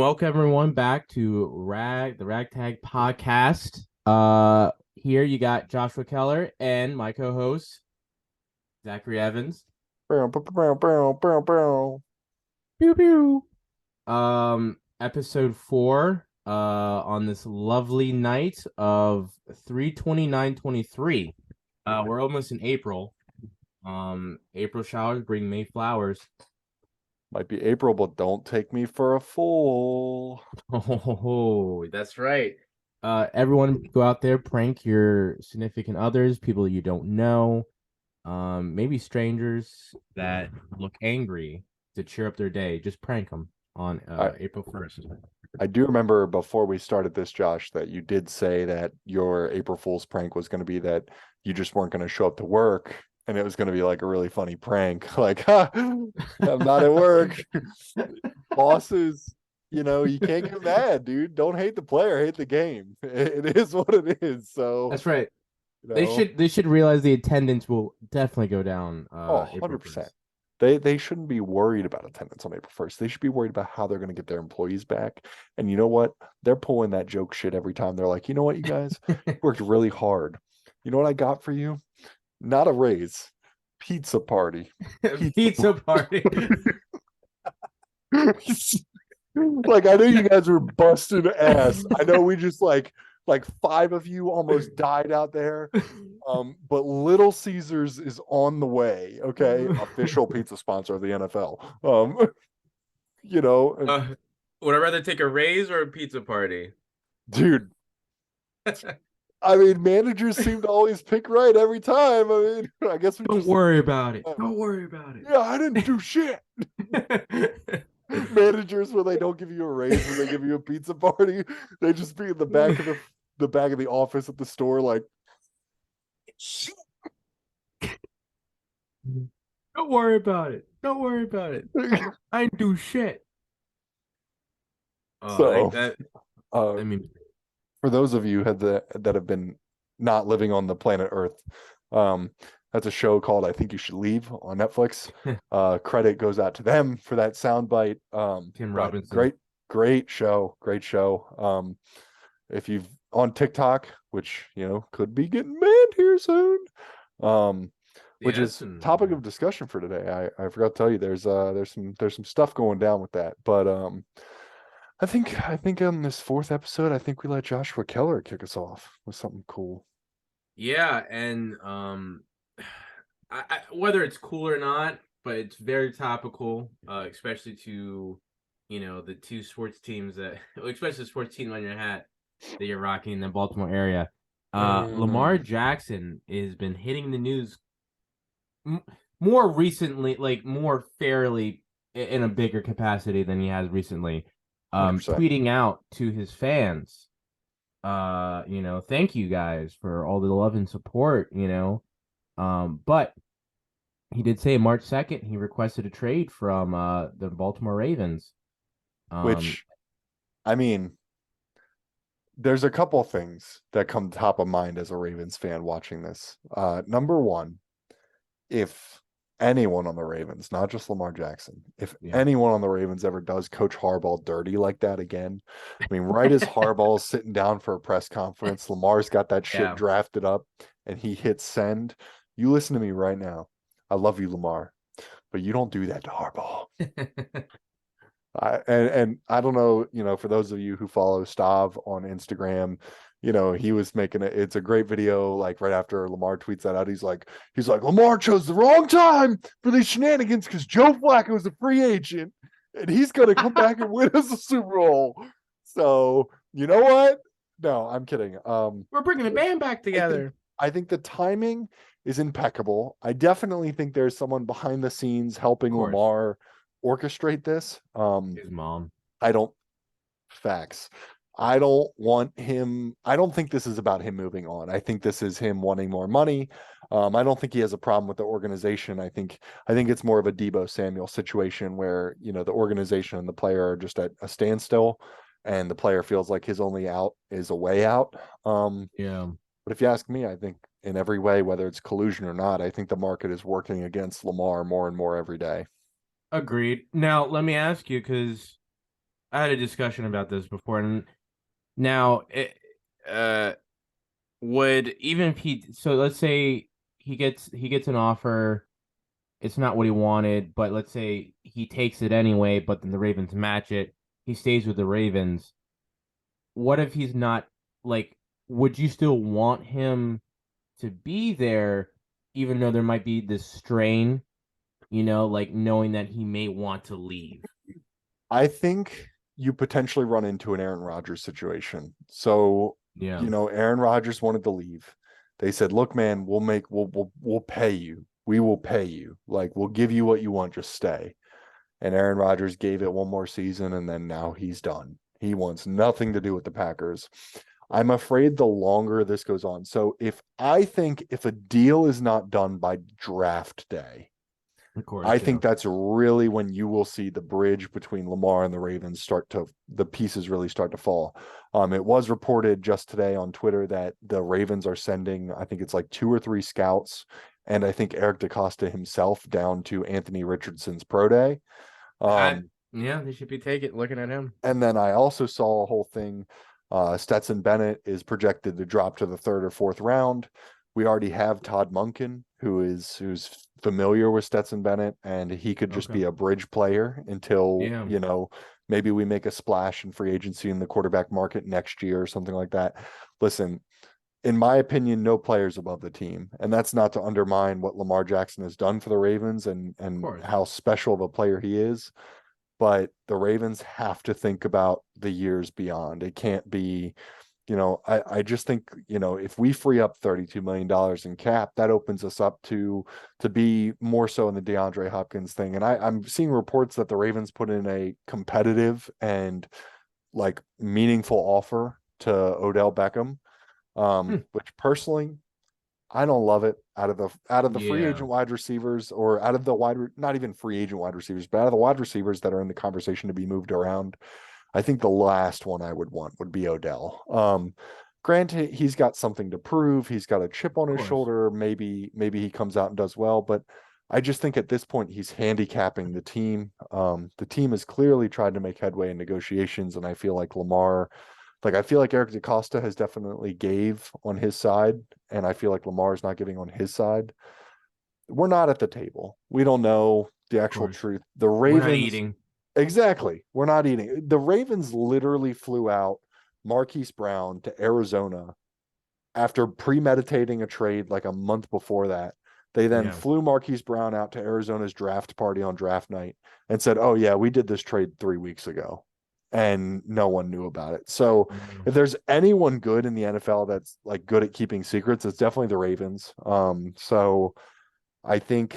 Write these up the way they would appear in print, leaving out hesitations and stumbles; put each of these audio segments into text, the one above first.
welcome everyone back to the Ragtag podcast. Here you got Joshua Keller and my co-host Zachary Evans. Bow, bow, bow, bow, bow, bow. Pew pew. Episode 4. On this lovely night of 3/29/23. We're almost in April. April showers bring May flowers. Might be April, but don't take me for a fool. Oh, that's right. Everyone go out there, prank your significant others, people you don't know, maybe strangers that look angry to cheer up their day. Just prank them on I, April 1st. I do remember before we started this, Josh, that you did say that your April Fool's prank was going to be that you just weren't going to show up to work, and it was going to be like a really funny prank. Like, ha, I'm not at work. Bosses, you can't get mad, dude. Don't hate the player, hate the game. It is what it is. So, That's right. you They know, should they should realize the attendance will definitely go down Oh, April 100%. 1st. They shouldn't be worried about attendance on April 1st. They should be worried about how they're going to get their employees back. And you know what? They're pulling that joke shit every time. They're like, you know what, you guys worked really hard. You know what I got for you? Not a raise, pizza party. Pizza Pizza party. Like, I know you guys were busting ass. I know we just like five of you almost died out there. But Little Caesars is on the way. Okay, official pizza sponsor of the NFL. You know, uh, would I rather take a raise or a pizza party? dude. I mean, managers seem to always pick right every time. I mean, I guess we Don't just worry about it. Don't worry about yeah, I didn't do shit. it. Managers, when they don't give you a raise, when they give you a pizza party, they just be in the back of the back of the office at the store, like, shit. Don't worry about it. Don't worry about it. I didn't do shit. So, That uh, I mean, for those of you that have been not living on the planet Earth, um, that's a show called I Think You Should Leave on Netflix. Credit goes out to them for that soundbite. Tim But Robinson. great show, great show. If you've on TikTok, which could be getting banned here soon, which Yeah, it's is been topic of discussion for today. I forgot to tell you there's some stuff going down with that, but I think on this fourth episode, I think we let Joshua Keller kick us off with something cool. yeah, and whether it's cool or not, but it's very topical, especially to the two sports teams that, especially the sports team on your hat that you're rocking in the Baltimore area. Lamar Mm, Jackson has been hitting the news more recently, like more fairly in a bigger capacity than he has recently. 100%. Tweeting out to his fans, thank you guys for all the love and support, but he did say March 2nd he requested a trade from the Baltimore Ravens. Um, Which, I mean, there's a couple things that come top of mind as a Ravens fan watching this. Number one, if anyone on the Ravens, not just Lamar Jackson, if yeah. anyone on the Ravens ever does Coach Harbaugh dirty like that again, I mean, right as Harbaugh's sitting down for a press conference, Lamar's got that shit Yeah. drafted up and he hits send. You listen to me right now. I love you, Lamar, but you don't do that to Harbaugh. And I don't know, for those of you who follow Stav on Instagram, he was making it. It's a great video. Like right after Lamar tweets that out, he's like, Lamar chose the wrong time for these shenanigans because Joe Flacco is a free agent and he's going to come back and win us a Super Bowl. So you know what? No, I'm kidding. We're bringing the band back I think together. I think the timing is impeccable. I definitely think there's someone behind the scenes Of helping course. Lamar orchestrate this. His mom. I don't facts. I don't want him. I don't think this is about him moving on. I think this is him wanting more money. I don't think he has a problem with the organization. I think it's more of a Debo Samuel situation where the organization and the player are just at a standstill, and the player feels like his only out is a way out. Yeah. But if you ask me, I think in every way, whether it's collusion or not, I think the market is working against Lamar more and more every day. Agreed. Now let me ask you, because I had a discussion about this before, and now uh, would even if he so let's say he gets an offer, it's not what he wanted, but let's say he takes it anyway, but then the Ravens match it, he stays with the Ravens. What if he's not like? Would you still want him to be there, even though there might be this strain? Like knowing that he may want to leave. I think you potentially run into an Aaron Rodgers situation. So, Yeah. Aaron Rodgers wanted to leave. They said, "Look, man, we'll pay you. We will pay you. Like we'll give you what you want, just stay." And Aaron Rodgers gave it one more season and then now he's done. He wants nothing to do with the Packers. I'm afraid the longer this goes on. So if a deal is not done by draft day, Of I course, yeah. think that's really when you will see the bridge between Lamar and the Ravens the pieces really start to fall. It was reported just today on Twitter that the Ravens are sending, I think it's like 2 or 3 scouts, and I think Eric DeCosta himself down to Anthony Richardson's pro day. I Um, Yeah, they should be taking looking at him. and then I also saw a whole thing. Stetson Bennett is projected to drop to the third or fourth round. We already have Todd Monken, who's familiar with Stetson Bennett, and he could just Okay. be a bridge player until, Yeah, maybe we make a splash in free agency in the quarterback market next year or something like that. Listen, in my opinion, no player's above the team. And that's not to undermine what Lamar Jackson has done for the Ravens of and course. how special of a player he is, but the Ravens have to think about the years beyond. It can't be, I just think, if we free up $32 million in cap, that opens us up to be more so in the DeAndre Hopkins thing. And I'm seeing reports that the Ravens put in a competitive and like meaningful offer to Odell Beckham, Hmm. which personally I don't love it. Out of the free Yeah, agent wide receivers, or out of the not even free agent wide receivers, but out of the wide receivers that are in the conversation to be moved around, I think the last one I would want would be Odell. Granted, he's got something to prove. He's got a chip on of his course. shoulder. Maybe he comes out and does well, but I just think at this point he's handicapping the team. The team has clearly tried to make headway in negotiations, and I feel like I feel like Eric DeCosta has definitely gave on his side, and I feel like Lamar is not giving on his side. We're not at the table. We don't know the Of actual course. truth. The We're not Ravens, eating. exactly. We're not eating. The Ravens literally flew out Marquise Brown to Arizona after premeditating a trade like a month before that. They then Yeah. flew Marquise Brown out to Arizona's draft party on draft night and said, "Oh yeah, we did this trade 3 weeks ago," and no one knew about it. So Yeah. if there's anyone good in the NFL that's like good at keeping secrets, it's definitely the Ravens. So I think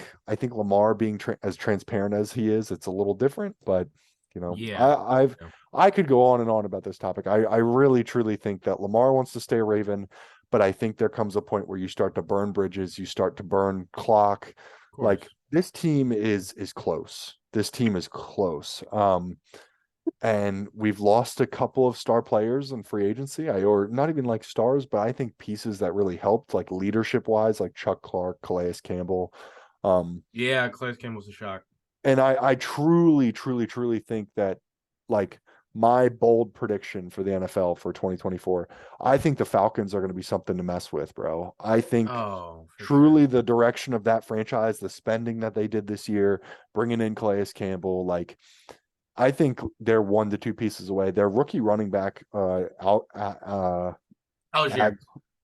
Lamar being as transparent as he is, it's a little different, but Yeah. I could go on and on about this topic. I really truly think that Lamar wants to stay a Raven, but I think there comes a point where you start to burn bridges, you start to burn clock. Of course. Like this team is close. This team is close. And we've lost a couple of star players in free agency. Or not even like stars, but I think pieces that really helped, like leadership wise, like Chuck Clark, Calais Campbell. Um, Yeah, Clay Campbell's a shock. and I truly, truly, truly think that like my bold prediction for the NFL for 2024, I think the Falcons are going to be something to mess with, bro. I think Oh, for sure. truly the direction of that franchise, the spending that they did this year, bringing in Calais Campbell, like I think they're 1 to 2 pieces away. Their rookie running back, Ag Algier.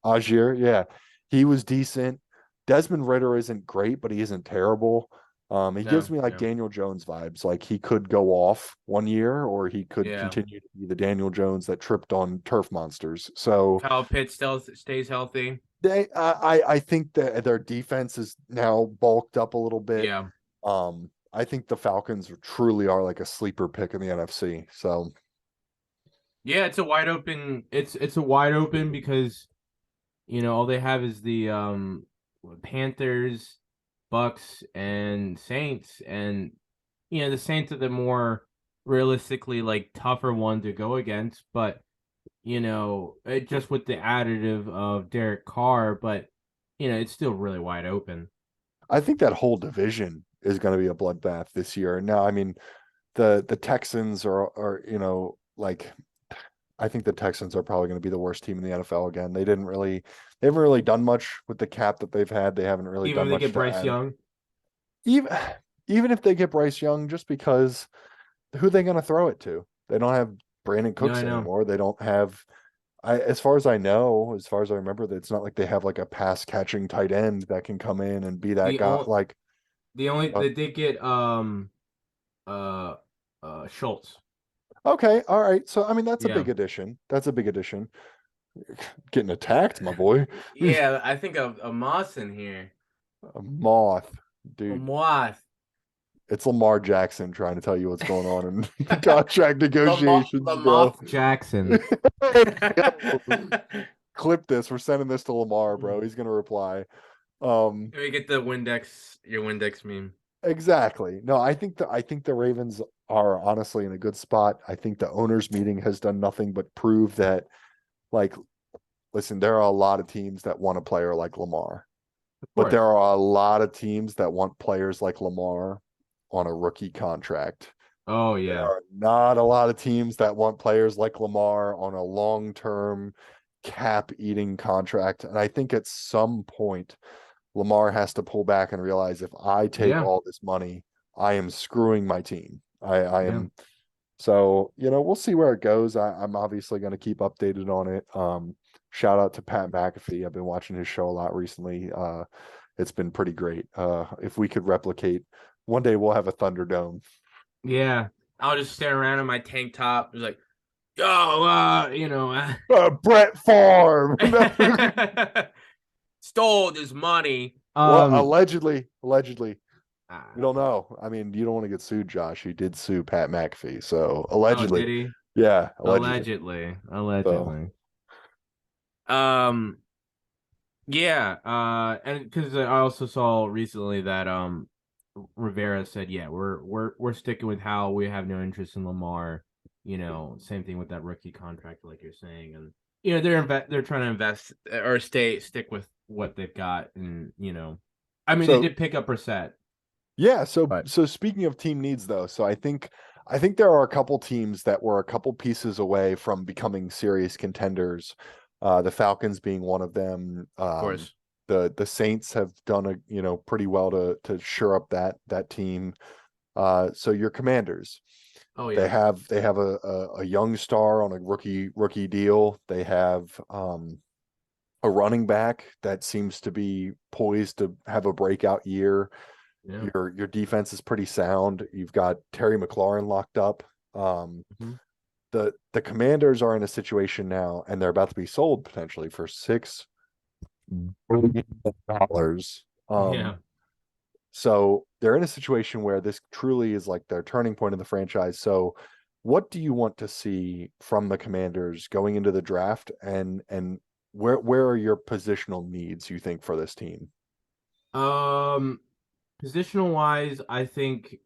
Agier, yeah, he was decent. Desmond Ritter isn't great, but he isn't terrible. He gives No, me like no. Daniel Jones vibes. Like he could go off one year, or he could Yeah. continue to be the Daniel Jones that tripped on turf monsters. So Kyle Pitts still stays healthy. I think that their defense is now bulked up a little bit. Yeah. I think the Falcons truly are like a sleeper pick in the NFC. So Yeah, it's a wide open it's a wide open because all they have is the Panthers, Bucks, and Saints, and the Saints are the more realistically like tougher one to go against, but just with the additive of Derek Carr, but it's still really wide open. I think that whole division is going to be a bloodbath this year. Now, I mean, the Texans are like I think the Texans are probably going to be the worst team in the NFL again. They haven't really done much with the cap that they've had. They haven't really Even done if they much get to Bryce add. Young. Even even if they get Bryce Young, just because who are they going to throw it to? They don't have Brandon No, I Cooks know. anymore. They don't have as far as I know, as far as I remember, that it's not like they have like a pass catching tight end that can come in and be that The guy. only Like, the only uh, they did get uh Schultz. okay, all right. So I mean, that's a Yeah. big addition. That's a big addition. Getting attacked, my boy. Yeah, I think a Moss in here. A moth, A dude. Moss. It's Lamar Jackson trying to tell you what's going on in contract negotiations, bro. Lamoth Jackson. Clip this. We're sending this to Lamar, bro. He's gonna reply. Um, Can we get the Windex, your Windex meme? exactly. No, I think the Ravens are honestly in a good spot. I think the owners meeting has done nothing but prove that, like, listen, there are a lot of teams that want a player like Lamar, Of but there course. are a lot of teams that want players like Lamar on a rookie contract. Oh There yeah. are not a lot of teams that want players like Lamar on a long-term cap eating contract. And I think at some point, Lamar has to pull back and realize if I take Yeah. all this money, I am screwing my team. I Yeah. am so, we'll see where it goes. I'm obviously going to keep updated on it. Shout out to Pat McAfee. I've been watching his show a lot recently. It's been pretty great. If we could replicate, one day we'll have a Thunderdome. Yeah. I'll just stare around in my tank top. It's like, yo, Brett Favre. stole this money. What allegedly. We Ah, don't know. I mean, you don't want to get sued, Josh. He did sue Pat McAfee. So oh, allegedly. did he? Yeah, allegedly. Allegedly. So Allegedly. Um, yeah, and because I also saw recently that Rivera said, yeah, we're sticking with how we have no interest in Lamar. Same thing with that rookie contract, like you're saying, and they're trying to invest or stick with what they've got, and I mean they so did pick up Brissett, yeah, so but so speaking of team needs though, so I think there are a couple teams that were a couple pieces away from becoming serious contenders. The Falcons being one of them. of course, The Saints have done pretty well to shore up that team. So your Commanders, oh they yeah, have a young star on a rookie deal. They have a running back that seems to be poised to have a breakout year. yeah, Your defense is pretty sound. You've got Terry McLaurin locked up. Um, mhm. the Commanders are in a situation now, and they're about to be sold potentially for $6 billion. Yeah. So they're in a situation where this truly is like their turning point in the franchise. So, what do you want to see from the Commanders going into the draft, and where are your positional needs you think for this team? Um, Positional wise, I think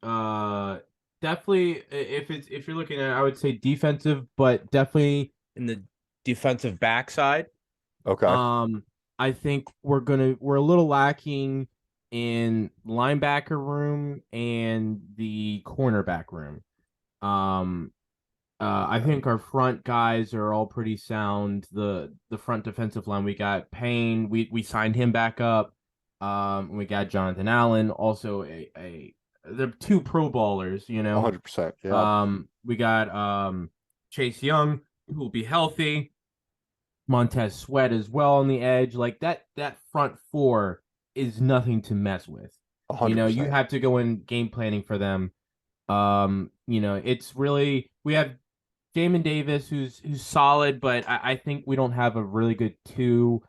definitely if you're looking at I would say defensive, but definitely in the defensive backside. Okay, Um I think we're a little lacking in linebacker room and the cornerback room. Um I think our front guys are all pretty sound. The front defensive line, we got Payne, we signed him back up. We got Jonathan Allen, also a the two pro ballers, 100%. Yeah, We got Chase Young, who will be healthy. Montez Sweat as well on the edge. Like that front four is nothing to mess with. You 100%. have to go in game planning for them. It's really we have Jamin Davis, who's solid, but I think we don't have a really good two,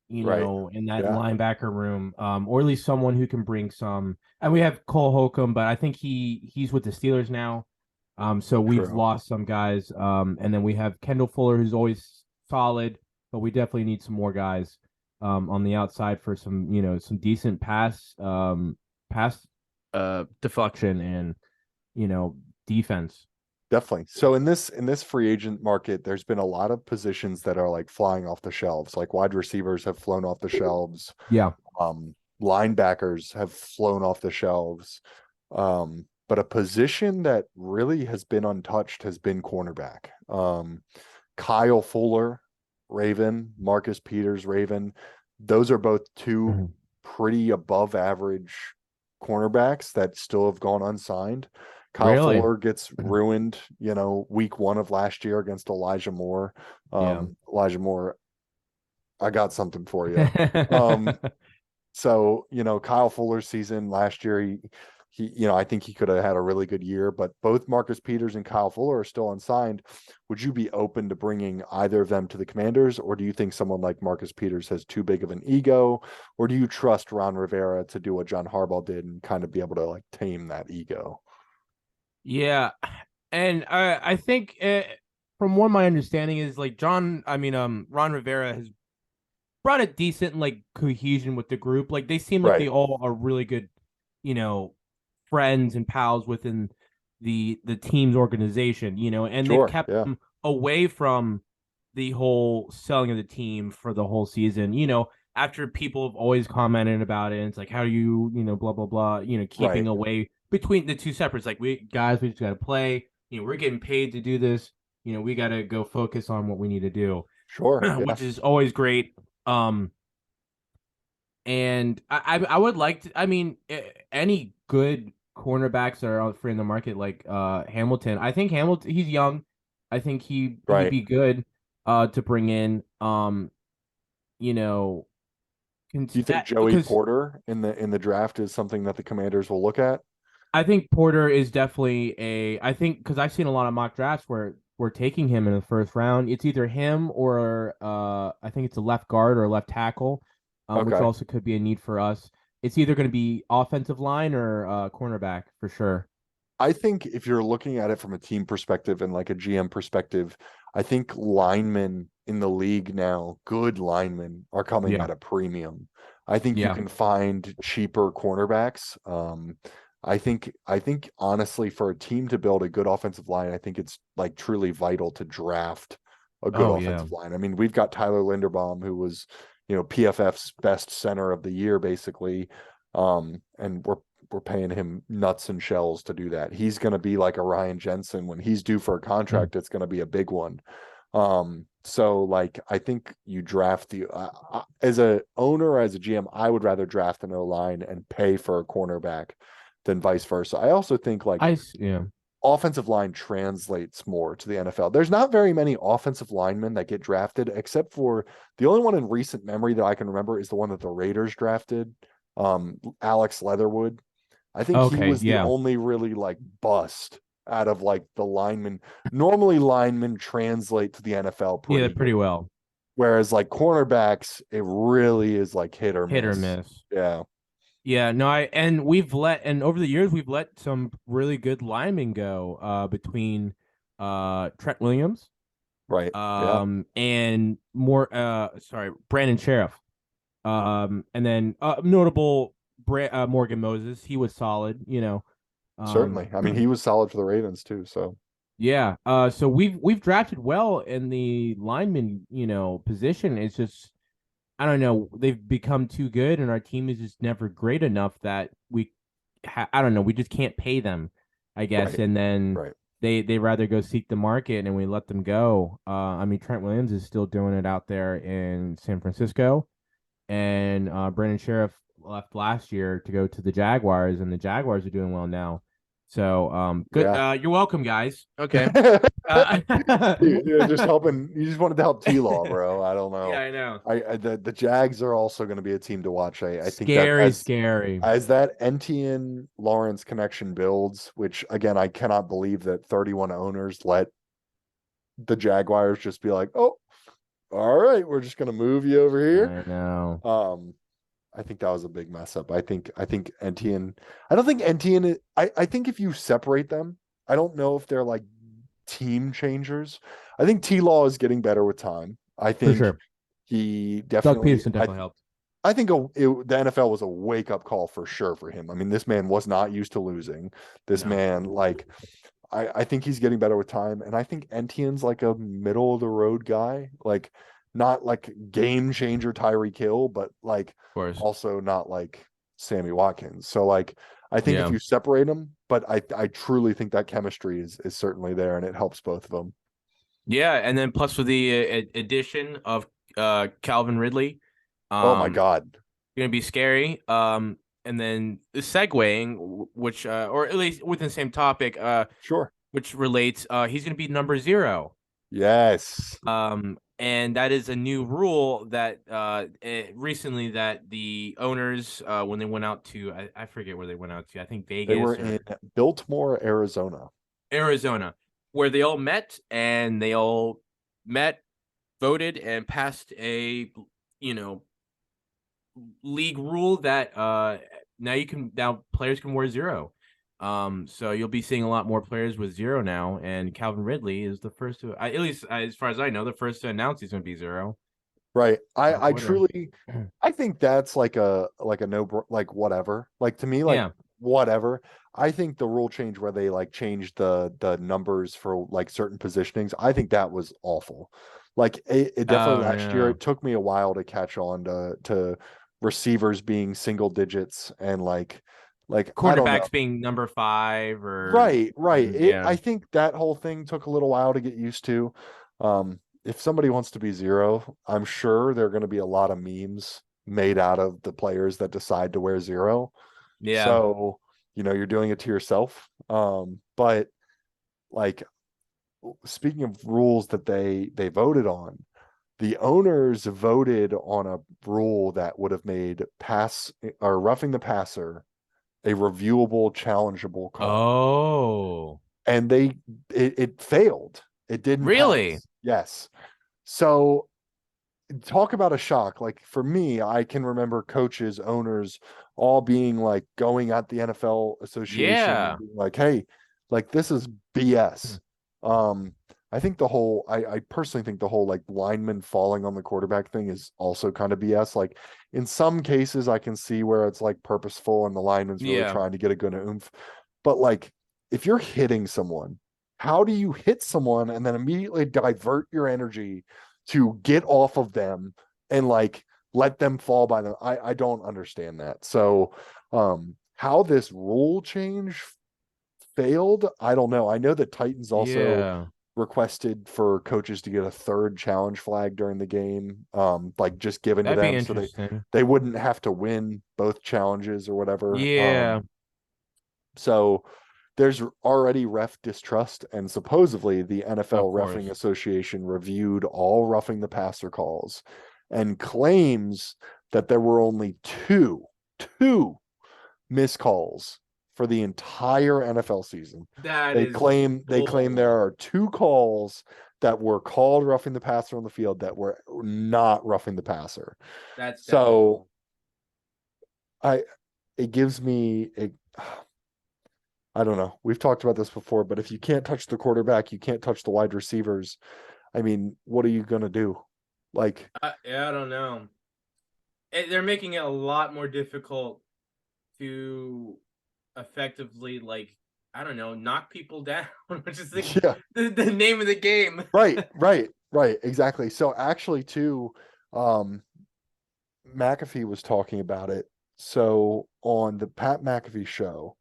Right. in that Yeah. linebacker room, or at least someone who can bring some. And we have Cole Holcomb, but I think he's with the Steelers now. So we've True. lost some guys. And then we have Kendall Fuller, who's always solid, but we definitely need some more guys, on the outside for some decent pass, deflection and defense. Definitely. So in this free agent market, there's been a lot of positions that are like flying off the shelves. Like wide receivers have flown off the shelves. Yeah. Linebackers have flown off the shelves. but a position that really has been untouched has been cornerback. Kyle Fuller, Raven, Marcus Peters, Raven. Those are both two Mhm. pretty above average cornerbacks that still have gone unsigned. Kyle Really? Fuller gets ruined, week 1 of last year against Elijah Moore. Yeah. Elijah Moore, I got something for you. Um, so, Kyle Fuller's season last year, I think he could have had a really good year, but both Marcus Peters and Kyle Fuller are still unsigned. Would you be open to bringing either of them to the Commanders, or do you think someone like Marcus Peters has too big of an ego, or do you trust Ron Rivera to do what John Harbaugh did and kind of be able to like tame that ego? Yeah, and I think from what my understanding is like Ron Rivera has brought a decent like cohesion with the group. Like they seem like Right. they all are really good, you know, friends and pals within the team's organization, and they've Sure. kept Yeah. them away from the whole selling of the team for the whole season. After people have always commented about it, and it's like, how do you, blah blah blah, keeping Right. away between the two separates. Like we just got to play. We're getting paid to do this. We got to go focus on what we need to do, Sure. Yeah. which is always great. Um, and I would like to. I mean, any good cornerbacks that are out free in the market, like Hamilton. I think Hamilton. He's young. I think he'd Right. be good to bring in. You know, Do you think Joey because Porter in the draft is something that the Commanders will look at? I think Porter is definitely a. I think because I've seen a lot of mock drafts where we're taking him in the first round. It's either him or I think it's a left guard or a left tackle, which Okay. also could be a need for us. It's either going to be offensive line or cornerback for sure. I think if you're looking at it from a team perspective and like a GM perspective, I think linemen in the league now, good linemen, are coming Yeah, at a premium. I think you yeah. can find cheaper cornerbacks. I think honestly, for a team to build a good offensive line, I think it's like truly vital to draft a good Oh yeah. offensive line. I mean, we've got Tyler Linderbaum, who was, PFF's best center of the year, basically. And we're paying him nuts and shells to do that. He's going to be like a Ryan Jensen. When he's due for a Mm. contract, it's going to be a big one. So like I think you draft the as a owner, as a GM, I would rather draft an O line and pay for a cornerback than vice versa. I also think like Yeah. offensive line translates more to the NFL. There's not very many offensive linemen that get drafted, except for the only one in recent memory that I can remember is the one that the Raiders drafted, Alex Leatherwood. I think he Okay. was the Yeah. only really like bust out of like the linemen. Normally, linemen translate to the NFL Yeah. pretty Pretty good, well. whereas like cornerbacks, it really is like hit or Hit or miss. miss. Yeah, Yeah, no, and over the years we've let some really good linemen go between Trent Williams right. Yeah, and more Brandon Sheriff. And then notable Morgan Moses, he was solid, Um certainly. I mean, he was solid for the Ravens too. So yeah, so we've drafted well in the lineman, position. It's just I don't know. They've become too good, and our team is just never great enough that I don't know. We just can't pay them, I guess. right, And then right. they rather go seek the market, and we let them go. I mean, Trent Williams is still doing it out there in San Francisco, and Brandon Sheriff left last year to go to the Jaguars, and the Jaguars are doing well now. So good. Yeah. You're welcome, guys. Okay. You're just helping. You just wanted to help T Law, bro. I don't Yeah, know. I know. The Jags are also going to be a team to watch. I think that Scary, scary. as that Etienne Lawrence connection builds, which again I cannot believe that 31 owners let the Jaguars just be like, oh, all right, we're just going to move you over here. I know. I think that was a big mess up. I think Etienne. I don't think Etienne. I think if you separate them, I don't know if they're like team changers. I think T Law is getting better with time. I For think sure. he Doug definitely. Peterson definitely helped. I think the NFL was a wake up call for sure for him. I mean, this man was not used to losing. This No. man, like, I think he's getting better with time, and I think Etienne's like a middle of the road guy, like not like game changer Tyreek Hill, but like Of course. also not like Sammy Watkins. So like I think if Yeah. you separate them, but I truly think that chemistry is certainly there and it helps both of them. Yeah, and then plus with the addition of Calvin Ridley, Oh my um, God. gonna be scary. And then the segueing, which or at least within the same topic, Sure. which relates, he's gonna be number 0. Yes. And that is a new rule that recently that the owners when they went out to I forget where they went out to. I think They were Vegas in or Biltmore, Arizona. Arizona, where they all met and they all met, voted, and passed a you know league rule that now players can wear 0. So you'll be seeing a lot more players with 0 now, and Calvin Ridley is the first to, at least as far as I know, the first to announce he's going to be 0 Right. on I Twitter. truly I think that's like a no like whatever. Like to me, like Yeah. whatever. I think the rule change where they like changed the numbers for like certain positionings, I think that was awful. Like it definitely Oh last year yeah. it took me a while to catch on to receivers being single digits and like I don't know. Quarterbacks being number 5 or Right, right. yeah, I think that whole thing took a little while to get used to. If somebody wants to be 0, I'm sure there are going to be a lot of memes made out of the players that decide to wear 0. yeah. So, you're doing it to yourself. But like speaking of rules that they voted on, the owners voted on a rule that would have made pass or roughing the passer a reviewable, challengeable call, Oh, and it failed. It didn't really? pass. Yes. So talk about a shock. Like for me, I can remember coaches, owners all being like going at the NFL association and Yeah. being like, hey, like this is BS. Um, I think I personally think the whole like lineman falling on the quarterback thing is also kind of BS. Like in some cases, I can see where it's like purposeful and the lineman's really Yeah. trying to get a good oomph. But like if you're hitting someone, how do you hit someone and then immediately divert your energy to get off of them and like let them fall by them? I don't understand that. So how this rule change failed, I don't know. I know the Titans also Yeah. requested for coaches to get a third challenge flag during the game, like just given to That'd be them so interesting. they wouldn't have to win both challenges or whatever. Yeah, So there's already ref distrust, and supposedly the of NFL Refereeing course. Association reviewed all roughing the passer calls and claims that there were only two missed calls for the entire NFL season. That They is claim there bull. are two calls that were called roughing the passer on the field that were not roughing the passer. That's definitely So bull. I it gives me a I don't know. We've talked about this before, but if you can't touch the quarterback, you can't touch the wide receivers. I mean, what are you going to do? Like, Yeah, I don't know. They're making it a lot more difficult to effectively, like, I don't know, knock people down, which is yeah, the name of the game. right, exactly. So actually, too, um, McAfee was talking about it. So on the Pat McAfee show,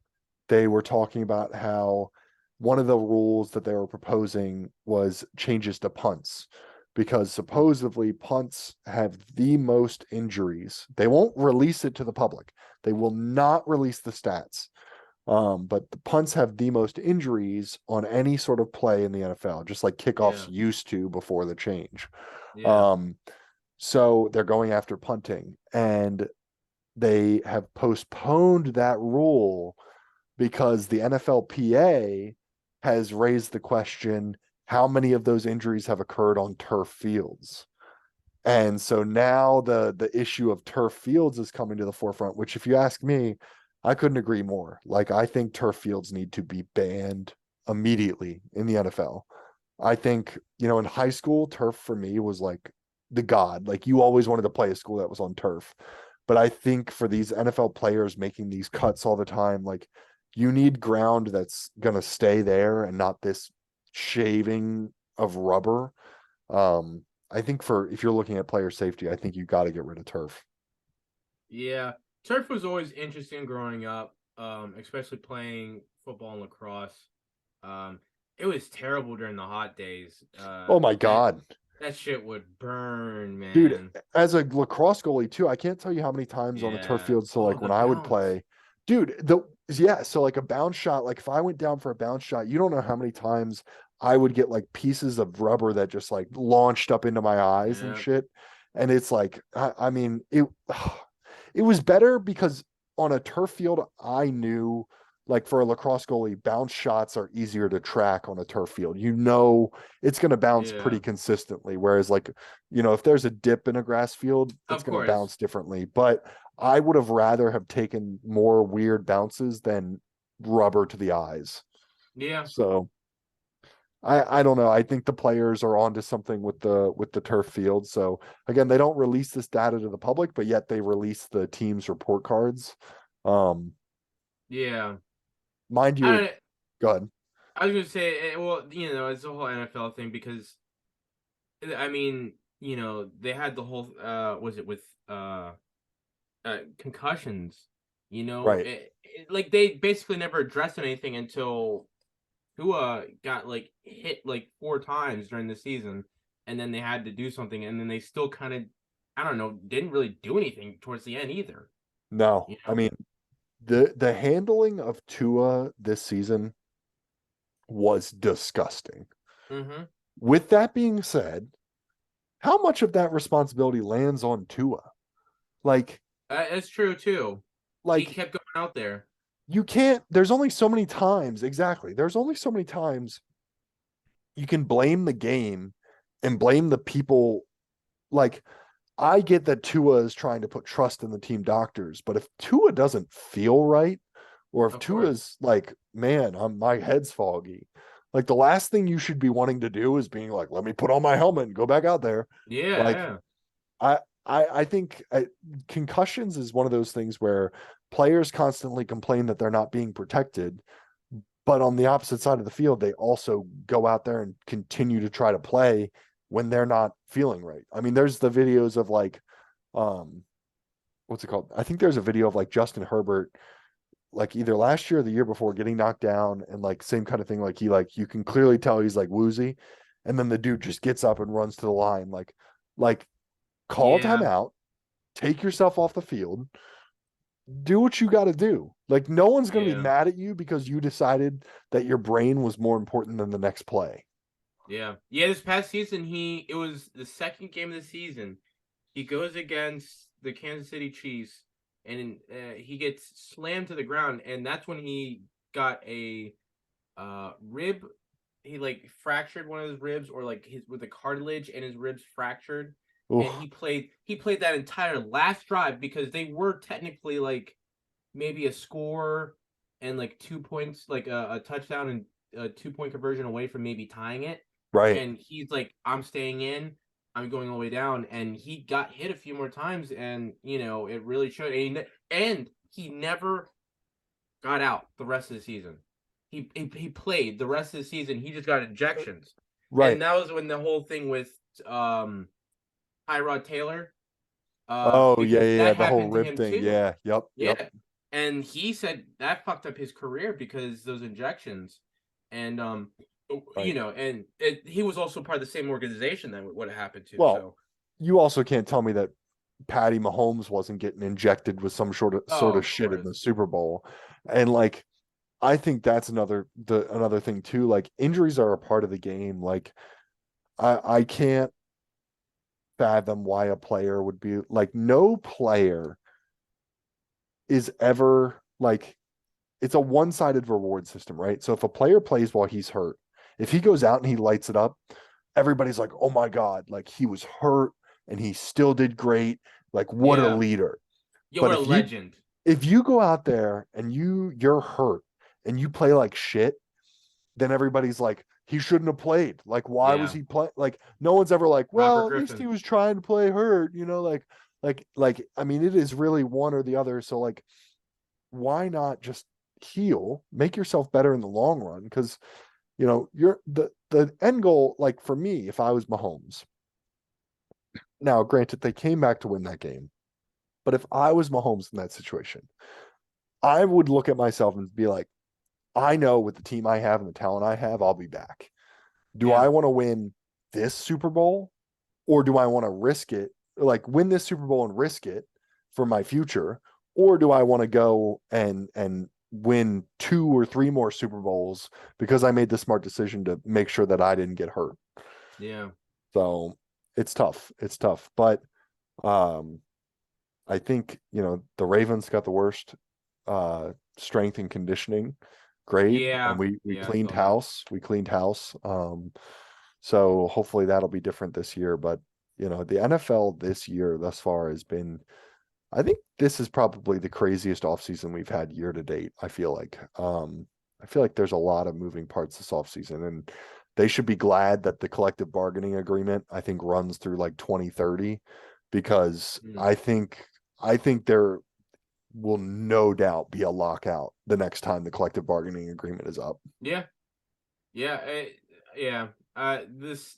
they were talking about how one of the rules that they were proposing was changes to punts because supposedly punts have the most injuries. They won't release it to the public. They will not release the stats. But the punts have the most injuries on any sort of play in the NFL, just like kickoffs Yeah, used to before the change. yeah. Um, so they're going after punting, and they have postponed that rule because the NFLPA has raised the question, how many of those injuries have occurred on turf fields? And so now the issue of turf fields is coming to the forefront, which if you ask me, I couldn't agree more. Like I think turf fields need to be banned immediately in the NFL. I think, in high school, turf for me was like the god. Like you always wanted to play a school that was on turf. But I think for these NFL players making these cuts all the time, like you need ground that's gonna stay there and not this shaving of rubber. I think for if you're looking at player safety, I think you got to get rid of turf. Yeah. Turf was always interesting growing up. especially playing football and lacrosse. Um, it was terrible during the hot days. Oh my That God. that shit would burn, Dude, man. as a lacrosse goalie too, I can't tell you how many times on a turf Yeah. field. So Oh, like the when I would bounce. play, dude, the yeah, so like a bounce shot, like if I went down for a bounce shot, you don't know how many times I would get like pieces of rubber that just like launched up into my eyes and Yeah. shit. And it's like, I mean, it was better because on a turf field, I knew like for a lacrosse goalie, bounce shots are easier to track on a turf field. You know, it's going to bounce Yeah. pretty consistently. Whereas, like, if there's a dip in a grass field, it's Of going to course. bounce differently. But I would have rather have taken more weird bounces than rubber to the eyes. Yeah. So I don't know. I think the players are onto something with the turf field. So again, they don't release this data to the public, but yet they release the team's report cards. Um, Yeah. mind I you, don't. go ahead. I was gonna say, well, it's a whole NFL thing because I mean, they had the whole was it with concussions? Right. Like they basically never addressed anything until Tua got like hit like 4 times during the season, and then they had to do something, and then they still kind of, I don't know, didn't really do anything towards the end either. No, You I know? mean the handling of Tua this season was disgusting. Mm-hmm. With that being said, how much of that responsibility lands on Tua? Like, That's true too. He like kept going out there. you can't. There's only so many times. Exactly. There's only so many times you can blame the game and blame the people. Like, I get that Tua is trying to put trust in the team doctors, but if Tua doesn't feel right, or if Of course. Tua's like, man, my head's foggy, like the last thing you should be wanting to do is being like, let me put on my helmet and go back out there. Yeah, Like, yeah, I think concussions is one of those things where players constantly complain that they're not being protected, but on the opposite side of the field, they also go out there and continue to try to play when they're not feeling right. I mean, there's the videos of like, um, what's it called? I think there's a video of like Justin Herbert, like either last year or the year before, getting knocked down and like same kind of thing. Like he like you can clearly tell he's like woozy, and then the dude just gets up and runs to the line, like call yeah, timeout, take yourself off the field, do what you got to do. Like no one's going to be yeah, mad at you because you decided that your brain was more important than the next play. yeah, yeah. This past season, it was the second game of the season. He goes against the Kansas City Chiefs, and he gets slammed to the ground, and that's when he got a rib. He like fractured one of his ribs, or like his with the cartilage, and his ribs fractured. And Ooh, he played that entire last drive because they were technically like maybe a score and like 2 points, like a touchdown and a 2 point conversion away from maybe tying it. right, And he's like, I'm staying in. I'm going all the way down. And he got hit a few more times, and it really showed. And he never got out the rest of the season. He played the rest of the season. He just got injections, right. and that was when the whole thing with um Tyrod Taylor, Oh yeah, because yeah, yeah. that The whole happened to rib him thing. too. Yeah, yep, yep. Yeah, and he said that fucked up his career because those injections, and Right. he was also part of the same organization that what happened to. Well, So, you also can't tell me that Patty Mahomes wasn't getting injected with some sort oh, of of shit in course, the Super Bowl. And like I think that's another thing too. Like injuries are a part of the game. Like I can't fathom why a player would be like no player is ever like it's a one-sided reward system, right? So if a player plays while he's hurt, if he goes out and he lights it up, everybody's like, "Oh my god, like he was hurt and he still did great. Like what a yeah, leader." yeah, But what a legend, if you go out there and you're hurt and you play like shit, then everybody's like, he shouldn't have played. Like, why was yeah, he play? Like, no one's ever like, Robert well, at least he Griffin, was trying to play hurt, like, I mean, it is really one or the other. So, like, why not just heal, make yourself better in the long run? Because, you're the end goal, like for me, if I was Mahomes, now, granted, they came back to win that game, but if I was Mahomes in that situation, I would look at myself and be like, I know with the team I have and the talent I have, I'll be back. Do Yeah. I want to win this Super Bowl or do I want to risk it, like win this Super Bowl and risk it for my future? Or do I want to go and win 2 or 3 more Super Bowls because I made the smart decision to make sure that I didn't get hurt? Yeah. So it's tough. It's tough. But um I think, the Ravens got the worst strength and conditioning grade, and Yeah. we Yeah, I cleaned saw that. house. We cleaned house. So hopefully that'll be different this year. But the NFL this year thus far has been, I think this is probably the craziest offseason we've had year to date. I feel like there's a lot of moving parts this offseason, and they should be glad that the collective bargaining agreement, I think, runs through like 2030, because Mm. I think there will no doubt be a lockout the next time the collective bargaining agreement is up. Yeah. Yeah. Yeah. This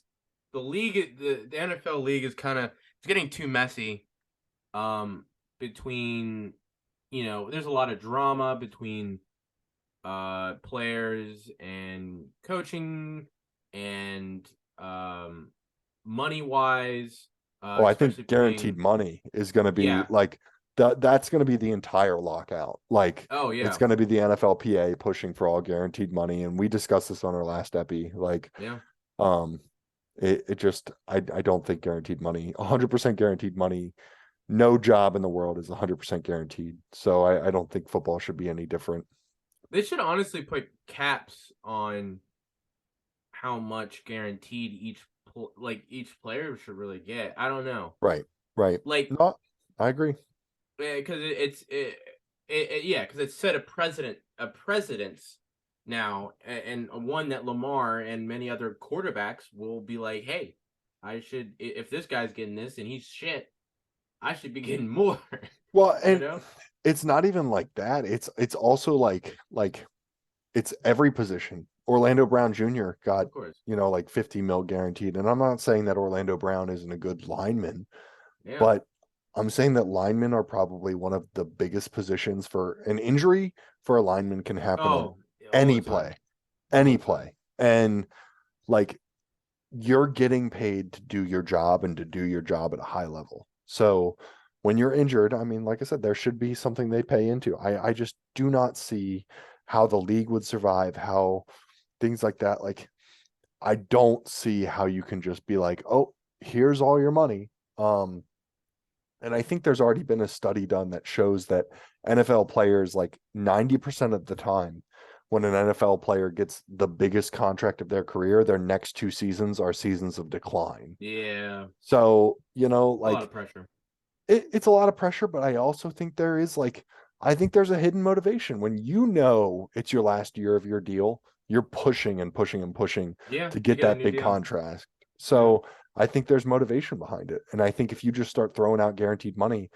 the league, the NFL league is kind of it's getting too messy. Between there's a lot of drama between players and coaching and money wise, Oh, I think especially guaranteed paying. money is going to be Yeah. like that's going to be the entire lockout. Like Oh it's yeah. going to be the NFLPA pushing for all guaranteed money, and we discussed this on our last epi. Like, Yeah. um, it just I don't think guaranteed money, 100% guaranteed money. No job in the world is 100% guaranteed. So I don't think football should be any different. They should honestly put caps on how much guaranteed each player should really get. I don't know. Right, right. Like, No, I agree. because yeah, because it's set a precedence now, and one that Lamar and many other quarterbacks will be like, hey, if this guy's getting this and he's shit, I should be getting more. Well, you and know, it's not even like that. It's also like it's every position. Orlando Brown Jr. got, of course, like 50 mil guaranteed. And I'm not saying that Orlando Brown isn't a good lineman, yeah. but I'm saying that linemen are probably one of the biggest positions for an injury for a lineman can happen on Oh, all any the time, play, all any the time. play. And like you're getting paid to do your job and to do your job at a high level. So when you're injured, I mean, like I said, there should be something they pay into. I just do not see how the league would survive, how things like that. Like, I don't see how you can just be like, oh, here's all your money. And I think there's already been a study done that shows that NFL players, like 90% of the time, when an NFL player gets the biggest contract of their career, their next 2 seasons are seasons of decline. Yeah, So, a lot of like pressure. it's a lot of pressure, but I also think I think there's a hidden motivation when it's your last year of your deal, you're pushing and pushing and pushing Yeah, to to get get a that new big deal. contract. Yeah, So I think there's motivation behind it. And I think if you just start throwing out guaranteed money,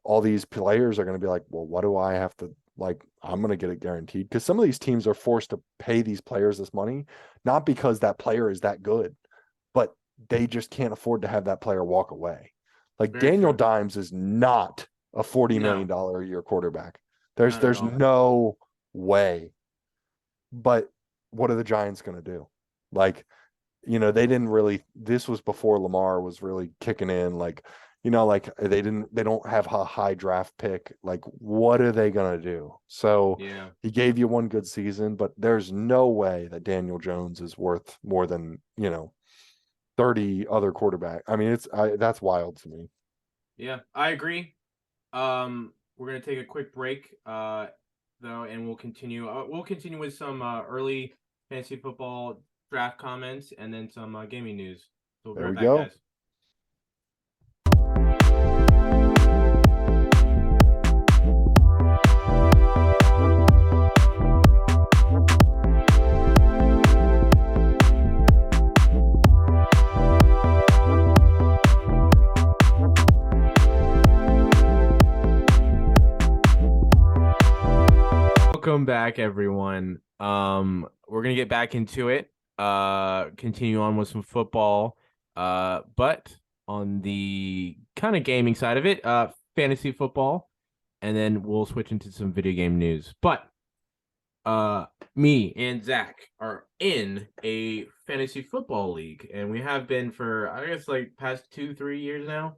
all these players are going to be like, well, what do I have to like? I'm going to get it guaranteed because some of these teams are forced to pay these players this money, not because that player is that good, but they just can't afford to have that player walk away. Like very Daniel true. Dimes is not a $40 No, million a year quarterback. There's not at there's all. no way. But what are the Giants going to do? Like, they didn't really, this was before Lamar was really kicking in. Like, like they don't have a high draft pick. Like, what are they going to do? So Yeah, he gave you one good season, but there's no way that Daniel Jones is worth more than, 30 other quarterback. I mean, that's wild to me. yeah, I agree. We're gonna take a quick break, though, and we'll continue. We'll continue with some early fantasy football draft comments, and then some gaming news. So we'll be There right we back, go. guys. Welcome back, everyone. We're gonna get back into it. Continue on with some football. But on the kind of gaming side of it, fantasy football. and then we'll switch into some video game news. But uh, me and Zach are in a fantasy football league, and we have been for I guess like past 2-3 years now.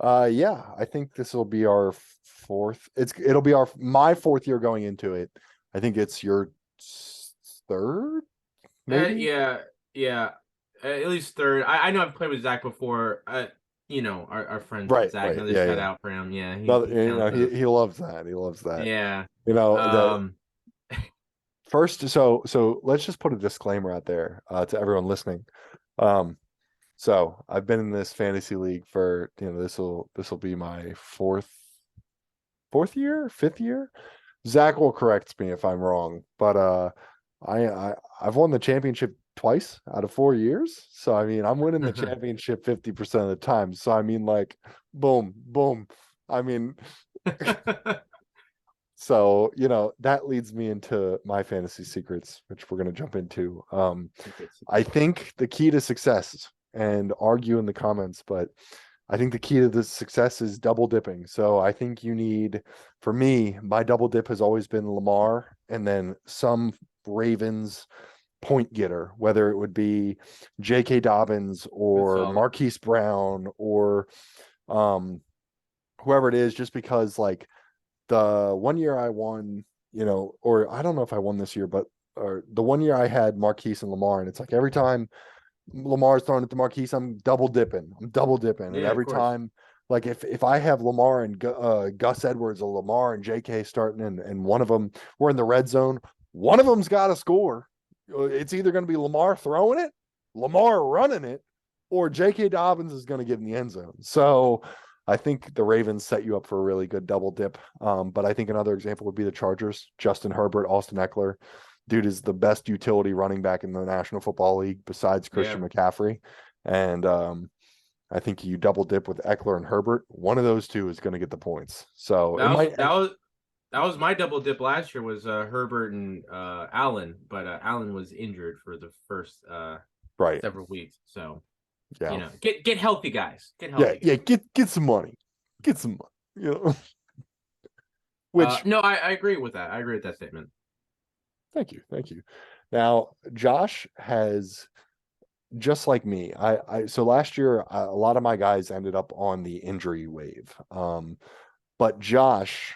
Yeah, I think this will be our fourth. It'll be my fourth year going into it. I think it's your third, maybe. Yeah, yeah. At least third. I know I've played with Zach before. Our friends with Right, Zach. right. Another Yeah, shout yeah. out for him. Yeah, No, he counts as he loves that. He loves that. yeah. The Um, first, so let's just put a disclaimer out there to everyone listening. Um, so I've been in this fantasy league for this will be my fourth year, fifth year. Zach will correct me if I'm wrong, but I've won the championship twice out of 4 years. So I mean, I'm winning the championship 50% of the time. So I mean, like, boom, boom. I mean, so that leads me into my fantasy secrets, which we're gonna jump into. I think the key to success, and argue in the comments, but I think the key to this success is double dipping. So I think you need, for me, my double dip has always been Lamar and then some Ravens point getter, whether it would be J.K. Dobbins Good or solid. Marquise Brown or um, whoever it is, just because like the one year I won, or I don't know if I won this year, but or the one year I had Marquise and Lamar, and it's like every time Lamar's throwing it to Marquise, I'm double dipping. And Yeah, of every course. time, like if I have Lamar and Gus Edwards or Lamar and J.K. starting, and one of them we're in the red zone, one of them's got to score. It's either going to be Lamar throwing it, Lamar running it, or J.K. Dobbins is going to get in the end zone. So I think the Ravens set you up for a really good double dip. But I think another example would be the Chargers. Justin Herbert, Austin Eckler. Dude is the best utility running back in the National Football League besides Yeah. Christian McCaffrey. And I think you double dip with Eckler and Herbert. One of those two is going to get the points. So it That was might, that was that was my double dip last year was Herbert and Allen, but Allen was injured for the first right. several weeks. So Yeah. get healthy, guys. Get Yeah. healthy, Yeah. guys. Get some money. Get some money. Which, No, I agree with that. I agree with that statement. thank you. Thank you. Now, Josh has, just like me, so last year, a lot of my guys ended up on the injury wave. But Josh,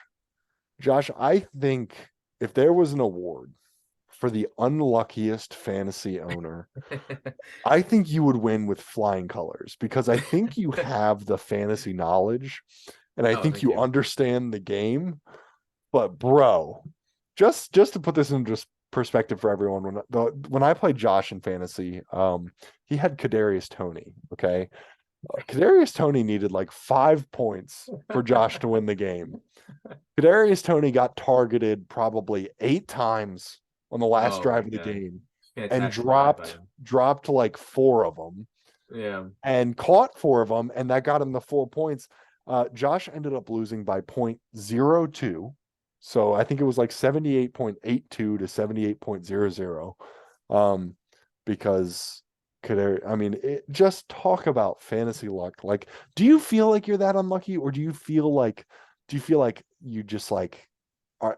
I think if there was an award for the unluckiest fantasy owner, I think you would win with flying colors, because I think you have the fantasy knowledge and I Oh, think thank you you. understand the game. But bro, just to put this in just perspective for everyone, when I played Josh in fantasy, he had Kadarius Toney. Okay, Kadarius Toney needed like 5 points for Josh to win the game. Kadarius Toney got targeted probably 8 times on the last Oh my drive of the god. game and Fantastic ride by dropped him. dropped like four of them Yeah. and caught four of them, and that got him the 4 points. Josh ended up losing by 0.02. So I think it was like 78.82 to 78.00. Because just talk about fantasy luck. Like, do you feel like you're that unlucky, or do you feel like you just like are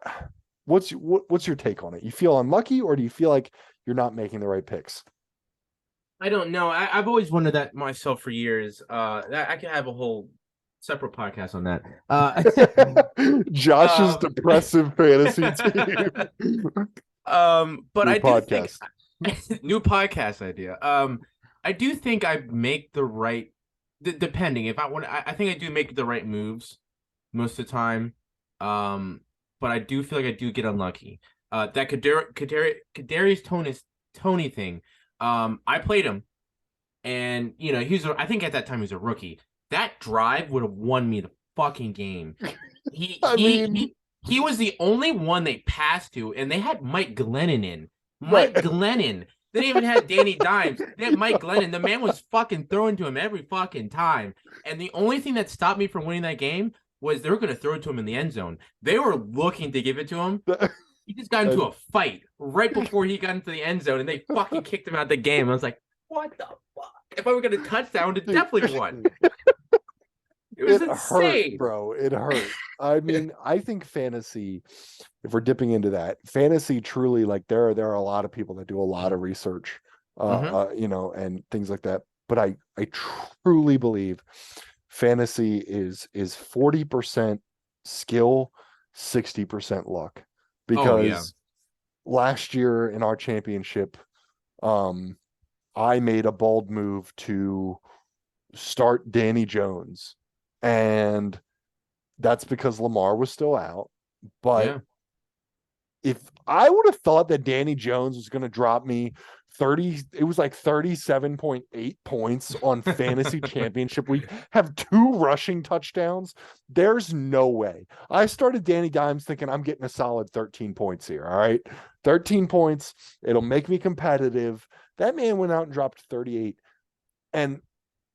what's your take on it? You feel unlucky, or do you feel like you're not making the right picks? I don't know. I've always wondered that myself for years. I could have a whole separate podcast on that. Josh's Um, depressive fantasy team. but New I do think podcast. new podcast idea. I do think I make the right, depending if I want. I think I do make the right moves most of the time. Um, but I do feel like I do get unlucky. That Kadarius Tony thing. I played him, and I think at that time he was a rookie. That drive would have won me the fucking game. He I he mean, he he was the only one they passed to, and they had Mike Glennon in. right. Mike Glennon. They didn't even have Danny Dimes. They had Mike Glennon. The man was fucking throwing to him every fucking time. And the only thing that stopped me from winning that game was they were going to throw it to him in the end zone. They were looking to give it to him. He just got into a fight right before he got into the end zone, and they fucking kicked him out of the game. I was like, what the fuck? If I were going to touchdown, it Dude, definitely won. It was It hurt, insane. bro. It hurt. I mean, I think fantasy, if we're dipping into that, fantasy truly like there are a lot of people that do a lot of research, Hmm. and things like that. But I truly believe fantasy is 40% skill, 60% luck. Oh yeah, Because last year in our championship, um, I made a bold move to start Danny Jones. And that's because Lamar was still out. But yeah, if I would have thought that Danny Jones was going to drop me 30, it was like 37.8 points on fantasy championship week, have two rushing touchdowns. There's no way. I started Danny Dimes thinking I'm getting a solid 13 points here. All right. 13 points. It'll make me competitive. That man went out and dropped 38. And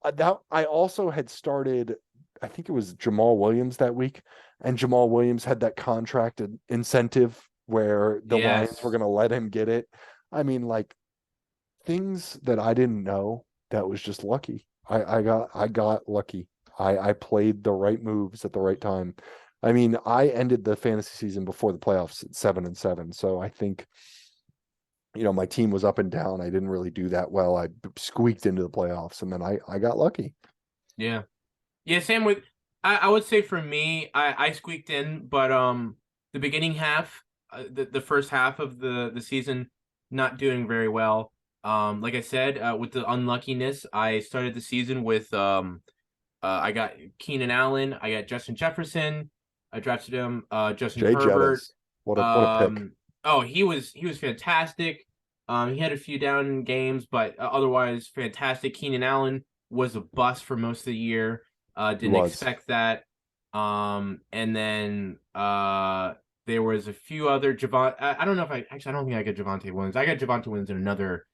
that I also had started, I think it was Jamal Williams that week, and Jamal Williams had that contract incentive where the Lions were yes, going to let him get it. I mean, like things that I didn't know. That was just lucky. I got lucky. I played the right moves at the right time. I mean, I ended the fantasy season before the playoffs at 7-7. So I think my team was up and down. I didn't really do that well. I squeaked into the playoffs, and then I got lucky. yeah, yeah. Same with. I would say for me, I squeaked in, but the beginning half, the first half of the season, not doing very well. Like I said, with the unluckiness, I started the season with I got Keenan Allen, I got Justin Jefferson, I drafted him, Justin Jay Herbert. Jettas, what a pick. Um, oh, he was fantastic. He had a few down games, but otherwise fantastic. Keenan Allen was a bust for most of the year. He Didn't was. expect that. And then there was a few other Javon. I don't know if I don't think I got Javonte Williams. I got Javonte Williams in another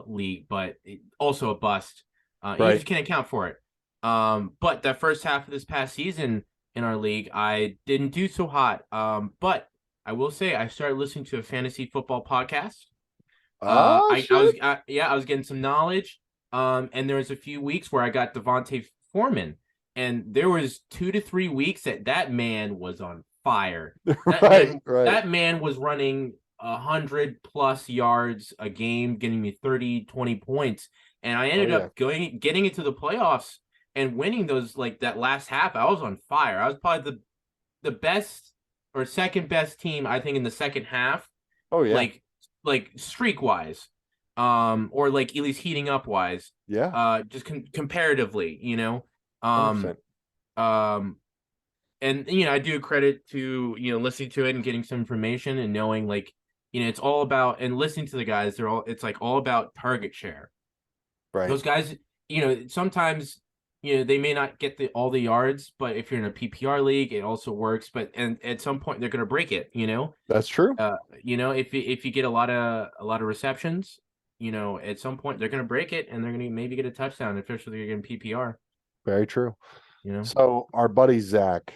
league, but also a bust. You Right. just can't account for it. But that first half of this past season in our league, I didn't do so hot. But I will say I started listening to a fantasy football podcast. Ah, shit. I was getting some knowledge. And there was a few weeks where I got Devontae Foreman, and there was 2 to 3 weeks that man was on fire. That Right, man, right. that man was running 100 plus yards a game, getting me 30, 20 points. And I Oh ended yeah. up getting into the playoffs and winning those like that last half. I was on fire. I was probably the best or second best team, I think, in the second half, Oh yeah. like streak wise, or like at least heating up wise, Yeah. just comparatively, um, 100%. um, and I do credit to listening to it and getting some information and knowing like it's all about and listening to the guys. It's like all about target share. Right. Those guys, sometimes they may not get all the yards, but if you're in a PPR league, it also works. But and at some point they're gonna break it. That's true. If you get a lot of receptions, at some point they're gonna break it and they're gonna maybe get a touchdown, especially if you're getting PPR. Very true. You know, So our buddy Zach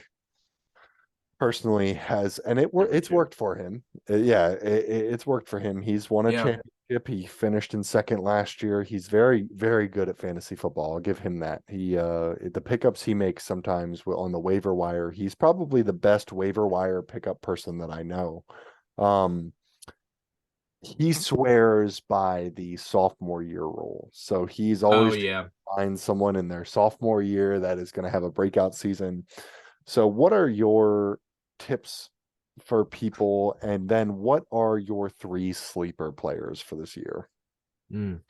personally has, and number it's two. worked for him. Yeah, it's worked for him. He's won a Yeah. championship. He finished in second last year. He's very, very good at fantasy football. I'll give him that. The pickups he makes sometimes on the waiver wire, he's probably the best waiver wire pickup person that I know. Um, he swears by the sophomore year rule. So he's Oh always trying yeah. to find someone in their sophomore year that is going to have a breakout season. So what are your tips for people? And then what are your three sleeper players for this year? Good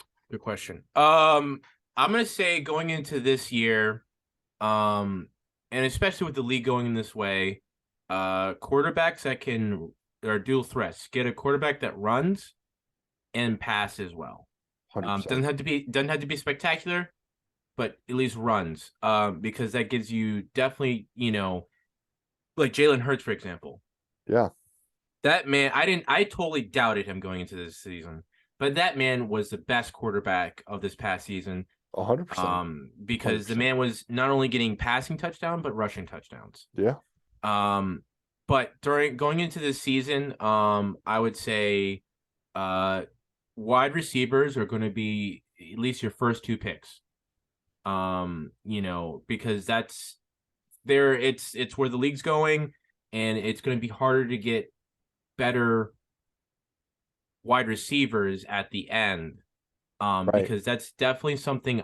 question. I'm gonna say going into this year, um, and especially with the league going in this way, quarterbacks that can are dual threats. Get a quarterback that runs and passes well. 100%. Doesn't have to be spectacular, but at least runs. Because that gives you definitely, like Jalen Hurts, for example. Yeah, That man, I totally doubted him going into this season, but that man was the best quarterback of this past season. 100%. Because the 100%. man was not only getting passing touchdown but rushing touchdowns. Yeah, Um, but during going into this season, I would say, uh, wide receivers are going to be at least your first two picks. Because that's there it's where the league's going, and it's going to be harder to get better wide receivers at the end. Right. Because that's definitely something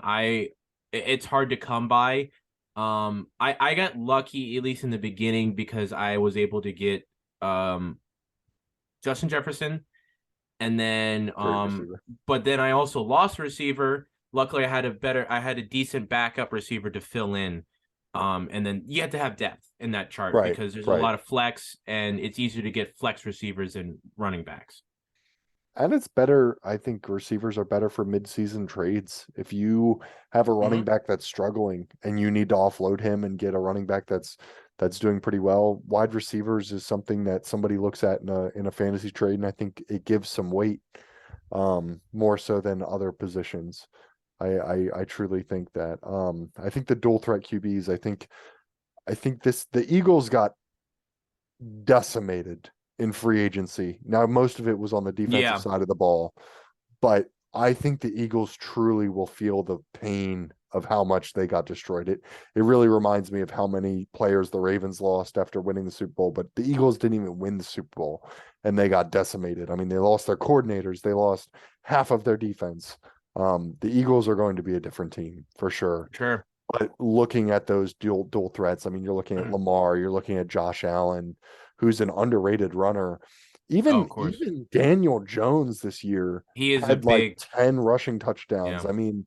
it's hard to come by. I got lucky at least in the beginning because I was able to get um Justin Jefferson, and then Great receiver. but then I also lost a receiver. Luckily, I had a decent backup receiver to fill in. And then you have to have depth in that chart Right. because there's a Right. lot of flex, and it's easier to get flex receivers than running backs. And it's better, I think receivers are better for mid-season trades. If you have a running Mm-hmm. back that's struggling and you need to offload him and get a running back that's doing pretty well, wide receivers is something that somebody looks at in a fantasy trade, and I think it gives some weight more so than other positions. I truly think that. I think the dual threat QBs, I think the Eagles got decimated in free agency. Now, most of it was on the defensive Yeah, side of the ball, but I think the Eagles truly will feel the pain of how much they got destroyed. It really reminds me of how many players the Ravens lost after winning the Super Bowl, but the Eagles didn't even win the Super Bowl and they got decimated. I mean, they lost their coordinators, they lost half of their defense. The Eagles are going to be a different team for sure. sure. But looking at those dual threats, I mean, you're looking at Lamar, you're looking at Josh Allen, who's an underrated runner. Oh, of Even course. even Daniel Jones this year He is a had like big, 10 rushing touchdowns. yeah, I mean,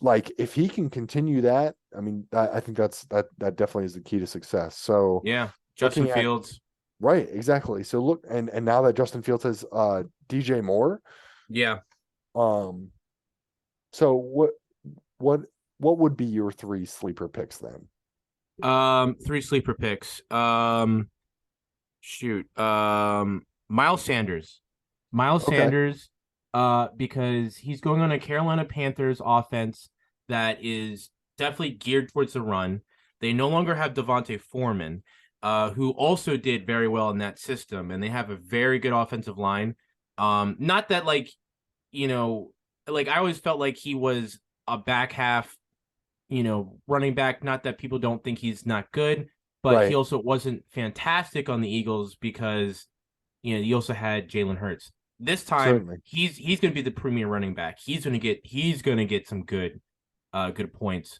like if he can continue that, I mean, I think that definitely is the key to success. So yeah. Justin looking at Fields, right, exactly. So look, and now that Justin Fields has DJ Moore, yeah. um, so what what would be your three sleeper picks then? Three sleeper picks. Shoot. Miles Sanders. Miles Okay. Sanders, because he's going on a Carolina Panthers offense that is definitely geared towards the run. They no longer have Devontae Foreman, who also did very well in that system, and they have a very good offensive line. Not that you know, I always felt like he was a back half, running back. Not that people don't think he's not good, but he Right. also wasn't fantastic on the Eagles because you also had Jalen Hurts. This time Certainly. he's going to be the premier running back. He's going to get some good points.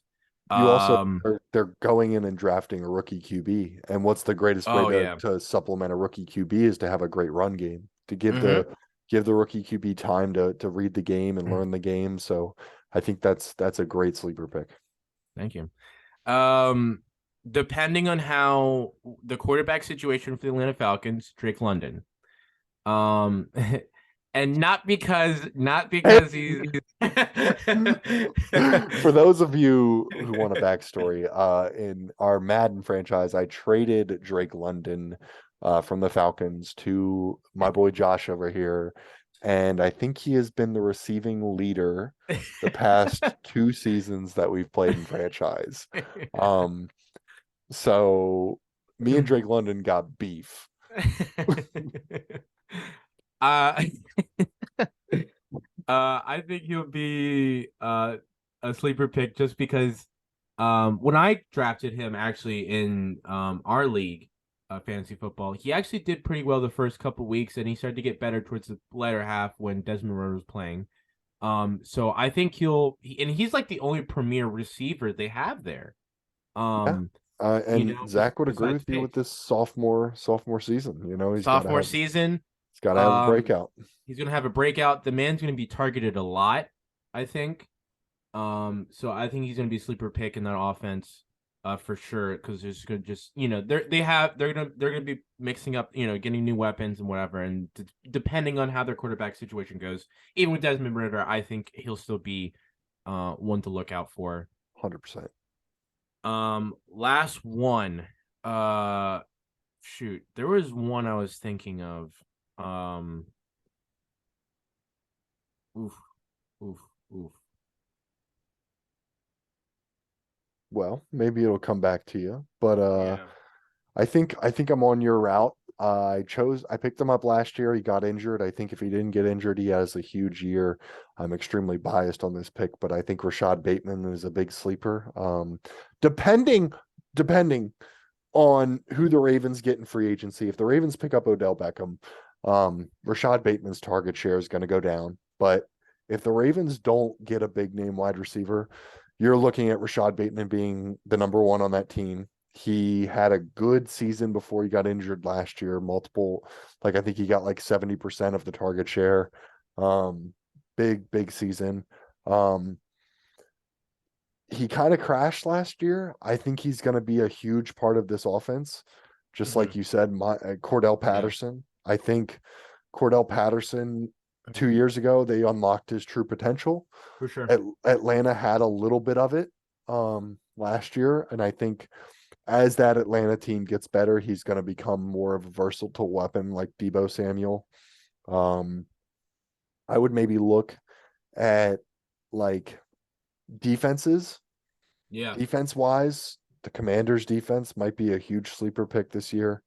You also Um. they're going in and drafting a rookie QB. And what's the greatest way Oh yeah. to supplement a rookie QB is to have a great run game, to Mm-hmm. give the rookie QB time to read the game and learn the game. So I think that's a great sleeper pick. Thank you. Um. Depending on how the quarterback situation for the Atlanta Falcons, Drake London. Um, and not because he's For those of you who want a backstory, in our Madden franchise, I traded Drake London from the Falcons to my boy Josh over here, and I think he has been the receiving leader the past two seasons that we've played in franchise. Um, so me and Drake London got beef. uh, I think he'll be a sleeper pick just because when I drafted him actually in our league, fantasy football, he actually did pretty well the first couple weeks, and he started to get better towards the latter half when Desmond Ridder was playing. So I think and he's like the only premier receiver they have there. Yeah. Um, And Zach would agree besides with you with Pitt. this sophomore season. You know, Sophomore season, he's got to have a um, breakout. he's gonna have a breakout. The man's gonna be targeted a lot, I think. So I think he's gonna be a sleeper pick in that offense, for sure. Because there's gonna just they're gonna be mixing up, getting new weapons and whatever. And depending on how their quarterback situation goes, even with Desmond Ridder, I think he'll still be one to look out for. 100%. Last one. Uh, Shoot, there was one I was thinking of. Um, oof, oof, oof. Well, maybe it'll come back to you, but Yeah. I think I'm on your route. I picked him up last year. He got injured. I think if he didn't get injured, he has a huge year. I'm extremely biased on this pick, but I think Rashad Bateman is a big sleeper. Depending depending on who the Ravens get in free agency. If the Ravens pick up Odell Beckham, Rashad Bateman's target share is going to go down. But if the Ravens don't get a big name wide receiver, you're looking at Rashad Bateman being the number one on that team. He had a good season before he got injured last year. Multiple, like I think he got like 70% of the target share. Big season. Um, he kind of crashed last year. I think he's going to be a huge part of this offense. Just Hmm. like you said, Cordell Yeah, Patterson. I think Cordell Patterson 2 years ago, they unlocked his true potential. for sure. Atlanta had a little bit of it last year. And I think as that Atlanta team gets better, he's going to become more of a versatile weapon like Debo Samuel. Um, I would maybe look at like defenses. Yeah. Defense wise, the Commanders defense might be a huge sleeper pick this year.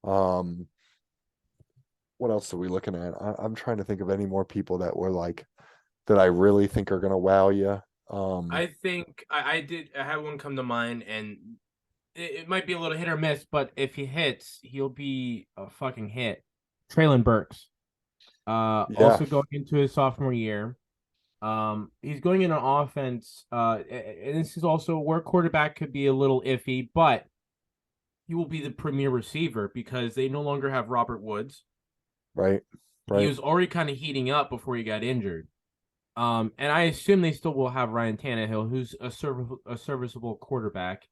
Um, what else are we looking at? I'm trying to think of any more people that were like that I really think are going to wow you. I think I had one come to mind, and it might be a little hit or miss, but if he hits, he'll be a fucking hit. Traylon Burks. Yeah, Also going into his sophomore year. He's going in an offense, and this is also where quarterback could be a little iffy, but he will be the premier receiver because they no longer have Robert Woods. right, He right. was already kind of heating up before he got injured. And I assume they still will have Ryan Tannehill, who's a serviceable quarterback,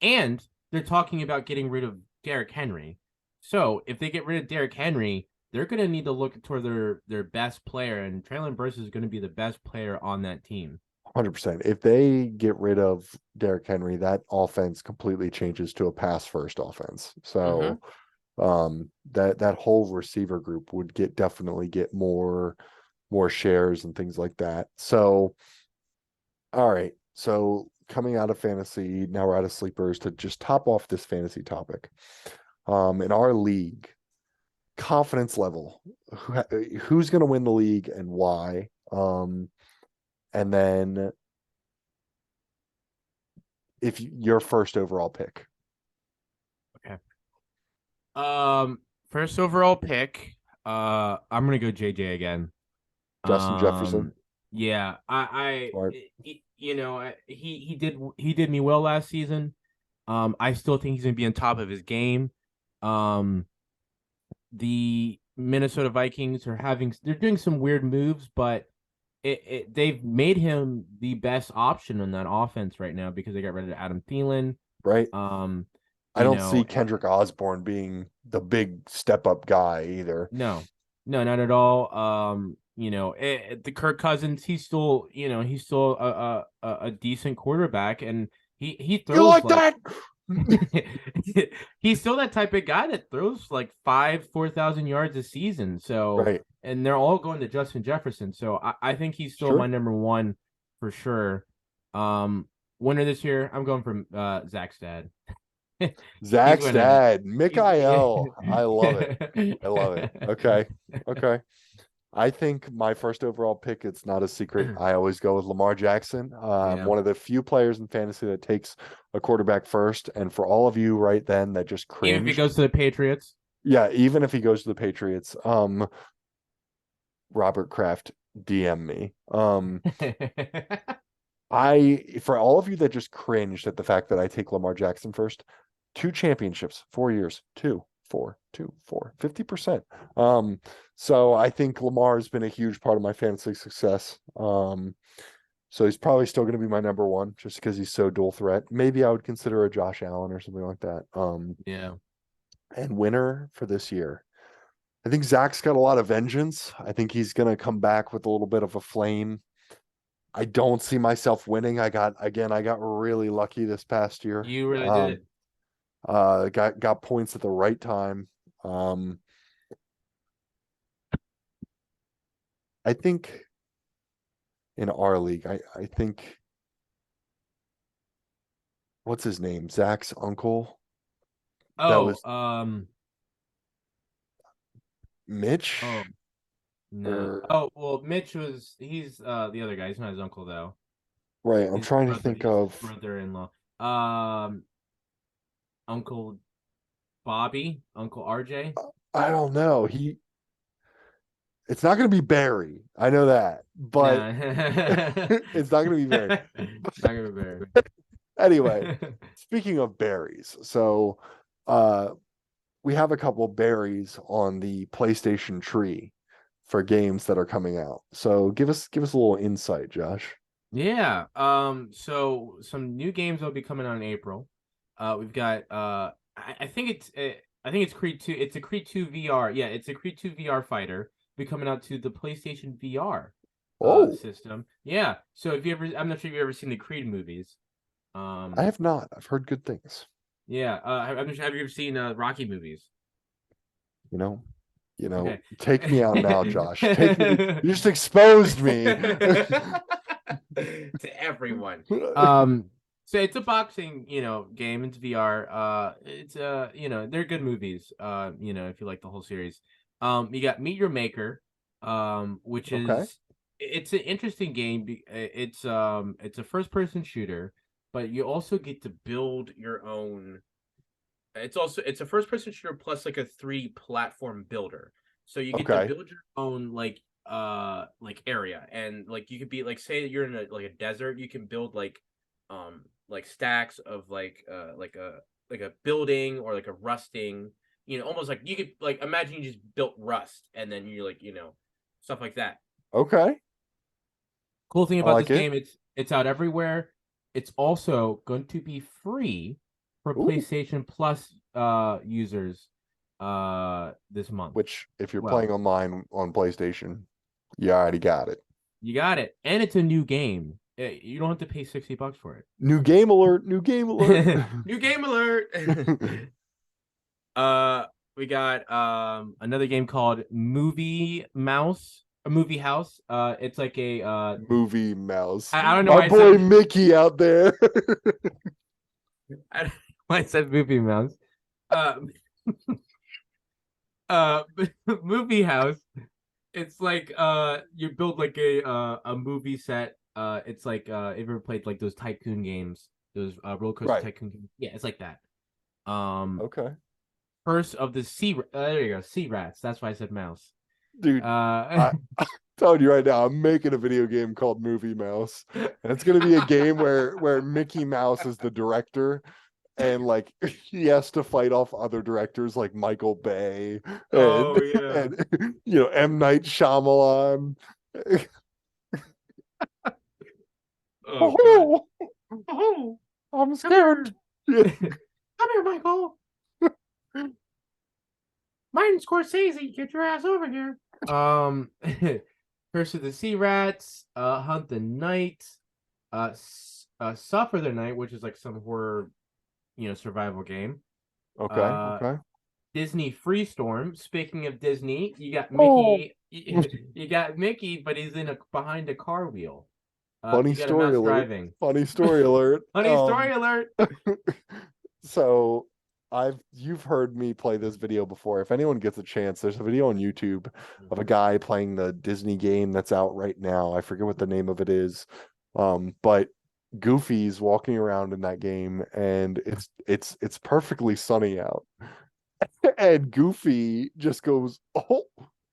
and they're talking about getting rid of Derrick Henry. So if they get rid of Derrick Henry, they're going to need to look toward their best player, and Traylon Burks is going to be the best player on that team. 100%. If they get rid of Derrick Henry, that offense completely changes to a pass first offense. Mm-hmm. So that whole receiver group would definitely get more shares and things like that. So all right. So coming out of fantasy, now we're out of sleepers to just top off this fantasy topic. In our league, confidence level, who's going to win the league and why? And then if your first overall pick, Okay. First overall pick. I'm gonna go JJ again. Justin Jefferson, Um, yeah, smart, he did me well last season. I still think he's gonna be on top of his game. Um, the Minnesota Vikings they're doing some weird moves, but they've made him the best option on that offense right now because they got rid of Adam Thielen. right? Um, I you don't see know, Kendrick Osborne being the big step up guy either. no, no, not at all. The Kirk Cousins, he's still a decent quarterback, and he You throws like like that? he's still that type of guy that throws like 4,000 yards a season. So, Right. and they're all going to Justin Jefferson. So I think he's still my Sure. number one for sure. Um, Winner this year, I'm going from Zach's dad. He's Zach's winning. dad, He's Mikael. I love it. I love it. Okay. Okay. I think my first overall pick, it's not a secret. I always go with Lamar Jackson. Yeah. One of the few players in fantasy that takes a quarterback first. And for all of you right then that just Even if he cringed, goes to the Patriots. yeah, even if he goes to the Patriots, Robert Kraft DM me. For all of you that just cringed at the fact that I take Lamar Jackson first, 2 championships, 4 years, two, four, two, four, 50%. So I think Lamar has been a huge part of my fantasy success. So he's probably still going to be my number one just because he's so dual threat. Maybe I would consider a Josh Allen or something like that. Yeah. And winner for this year. I think Zach's got a lot of vengeance. I think he's going to come back with a little bit of a flame. I don't see myself winning. I got really lucky this past year. You really did it. Got points at the right time. Um, I think in our league, I think what's his name? Zach's uncle. That Oh, was Mitch Oh no. or Oh well, Mitch was he's the other guy. He's not his uncle though. right? I'm He's his trying to brother. think He's his of. brother-in-law. Um, Uncle Bobby, Uncle RJ. I don't know. It's not going to be Barry. I know that, but Nah, it's not going to be Barry. not gonna be better. Anyway, speaking of berries, so uh we have a couple berries on the PlayStation tree for games that are coming out. So give us a little insight, Josh. Yeah. So some new games will be coming out in April. We've got I think it's Creed 2. It's a Creed 2 VR. Yeah, it's a Creed 2 VR fighter. Be coming out to the PlayStation VR Oh, system. Yeah. So if you ever I'm not sure if you've ever seen the Creed movies. I Um have not. I've heard good things. yeah, I'm not sure, have you ever seen Rocky movies? You know, Okay. take me out now, Josh. Take me. You just exposed me. To everyone. Um, so it's a boxing, game. It's VR. It's they're good movies. If you like the whole series. You got Meet Your Maker, which Okay. is it's an interesting game. It's a first person shooter, but you also get to build your own. It's a first person shooter plus like a three platform builder. So you get to Okay. build your own like area, and like you could be like, say you're in a desert, you can build like stacks of like a building or like a rusting, almost like you could like imagine you just built rust and then you like, stuff like that. Okay. Cool thing I about like this it. game, it's out everywhere. It's also going to be free for Ooh. PlayStation Plus users this month. Which, if you're Well, playing online on PlayStation, you already got it. you got it. And it's a new game. You don't have to pay $60 for New game alert. New game alert. it. New game alert. uh we got another game called Movie House. It's like a Movie mouse. I don't know My why I boy said Mickey out there. I don't know why I said Movie Mouse. Uh uh Movie House. It's like you build like a movie set. It's like if you ever played like those tycoon games, those roller coaster Right. tycoon games. Yeah, it's like that. Um Okay. Curse of the there you go, Sea Rats. That's why I said mouse. Dude, Uh I telling you right now, I'm making a video game called Movie Mouse. And it's gonna be a game where Mickey Mouse is the director and like he has to fight off other directors like Michael Bay oh and yeah. and M. Night Shyamalan. Oh god. Oh, Oh, I'm come scared. here. Come here, Michael. Martin Scorsese, get your ass over here. Curse of the Sea Rats, Hunt the Night, Suffer the Night, which is like some horror, survival game. Okay, Uh, okay. Disney Freestorm. Speaking of Disney, you got Oh, Mickey. You got Mickey, but he's behind a car wheel. funny You got a story mouse alert. driving. Funny story alert. Funny story alert. So you've heard me play this video before. If anyone gets a chance, there's a video on YouTube of a guy playing the Disney game that's out right now. I forget what the name of it is. But Goofy's walking around in that game and it's perfectly sunny out. And Goofy just goes, "Oh,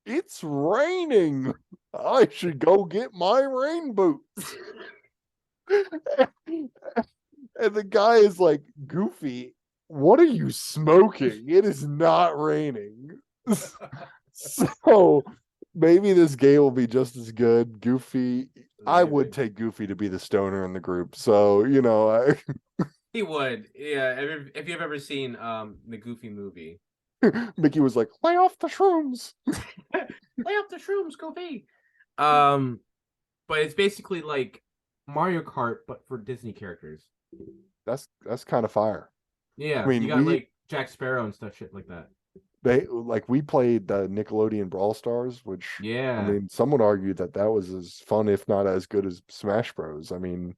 it's raining. I should go get my rain boots." And the guy is like, "Goofy, what are you smoking? It is not raining." So maybe this game will be just as good. Goofy, I would Maybe. take Goofy to be the stoner in the group. So, He would. Yeah. If you've ever seen the Goofy movie. Mickey was like, "Lay off the shrooms." Lay off the shrooms, Goofy. Um, but it's basically like Mario Kart, but for Disney characters. That's kind of fire. I Yeah, you mean, got like Jack Sparrow and stuff, shit like that. we played the Nickelodeon Brawl Stars, which I Yeah. mean, some would argue that that was as fun, if not as good as Smash Bros. I mean,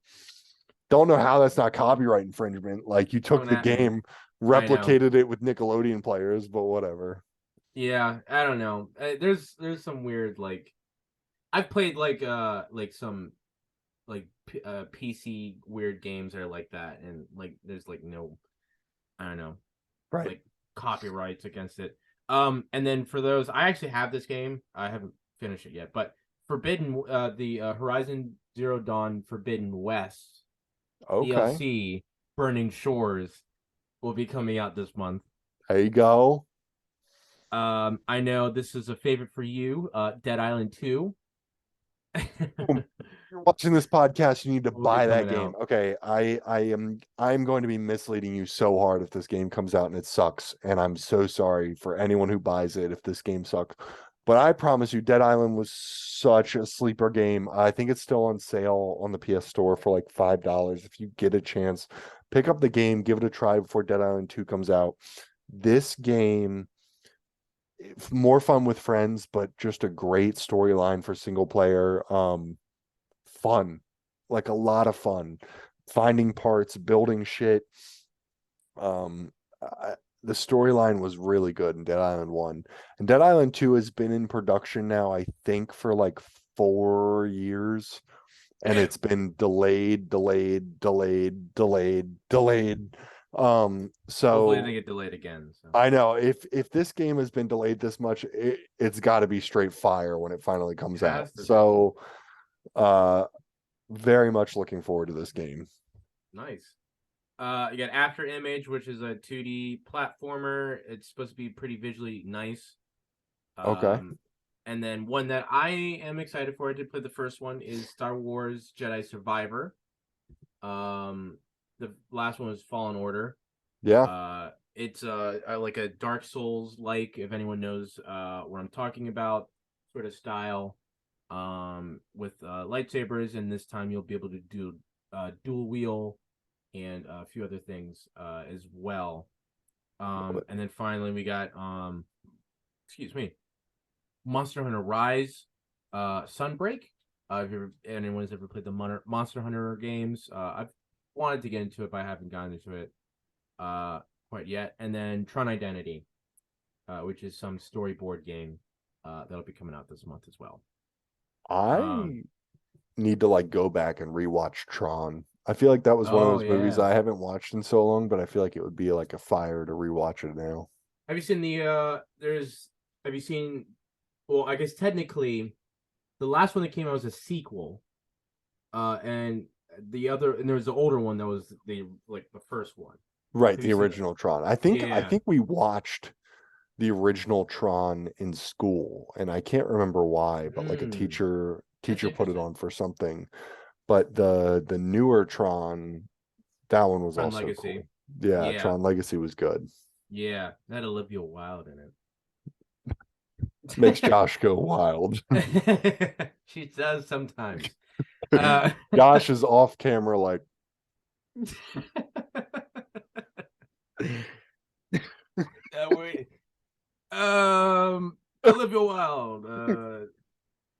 don't know how that's not copyright infringement. Like you took Don't the at me. game, I know. replicated it with Nickelodeon players, but whatever. Yeah, I don't know. There's some weird like I've played like some PC weird games that are like that, and like there's like no, I don't know, Right. like copyrights against it. And then for those, I actually have this game. I haven't finished it yet, but the Horizon Zero Dawn Forbidden West Okay. DLC Burning Shores will be coming out this month. There you go. I know this is a favorite for you, Dead Island 2 Boom. You're watching this podcast, you need to will be buy that coming game. out. Okay, I'm going to be misleading you so hard if this game comes out and it sucks, and I'm so sorry for anyone who buys it if this game sucks. But I promise you, Dead Island was such a sleeper game. I think it's still on sale on the PS Store for like $5. If you get a chance, pick up the game, give it a try before Dead Island 2 comes out. This game, more fun with friends, but just a great storyline for single player. Fun, like a lot of fun, finding parts, building shit. Um, the storyline was really good in Dead Island 1. And Dead Island 2 has been in production now, I think, for like 4 years. And Damn. it's been delayed, delayed, delayed, delayed, delayed. Hopefully they So get delayed again. So I know if this game has been delayed this much, it's got to be straight fire when it finally it comes out. has to be So, uh, very much looking forward to this game. nice. You got After Image, which is a 2D platformer. It's supposed to be pretty visually nice. Okay. Um, and then one that I am excited for, I did play the first one, is Star Wars Jedi Survivor. The last one was Fallen Order. Yeah. It's like a Dark Souls like, if anyone knows what I'm talking about, sort of style. With lightsabers, and this time you'll be able to do dual wheel and a few other things as well. Love it. And then finally we got excuse me, Monster Hunter Rise, Sunbreak. If anyone's ever played the Monster Hunter games, I've wanted to get into it, but I haven't gotten into it uh, quite yet. And then Tron Identity, which is some storyboard game that'll be coming out this month as well. Um, I need to like go back and rewatch Tron. I feel like that was one of oh those movies yeah, I haven't watched in so long, but I feel like it would be like a fire to rewatch it now. have you seen the? There's. Have you seen? Well, I guess technically, the last one that came out was a sequel. And there was the older one that was the first one. Right, Have you the seen? original Tron. I Yeah. think we watched the original Tron in school, and I can't remember why, but like a Hmm. That's teacher put it interesting. on for something. But the newer Tron, that one was Tron also Legacy. cool. Yeah, Yeah. Tron Legacy was good. Yeah. That had Olivia Wilde in Makes Josh go wild. it. She does sometimes. Uh, Josh is off camera like, wait. Olivia Wilde.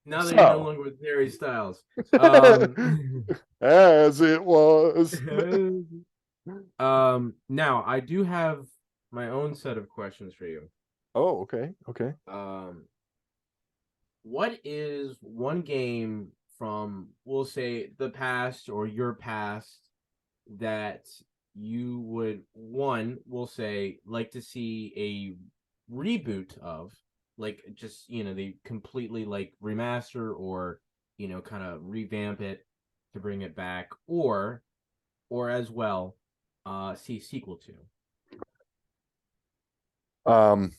Now that you're no so longer with Harry Styles. Um. as it was. Now I do have my own set of questions for you. Oh, okay. Okay. Um, what is one game from, we'll say, the past or your past that you would, one, we'll say, like to see a reboot of, like just, they completely like remaster or, kind of revamp it to bring it back, or as well, see sequel to. Um,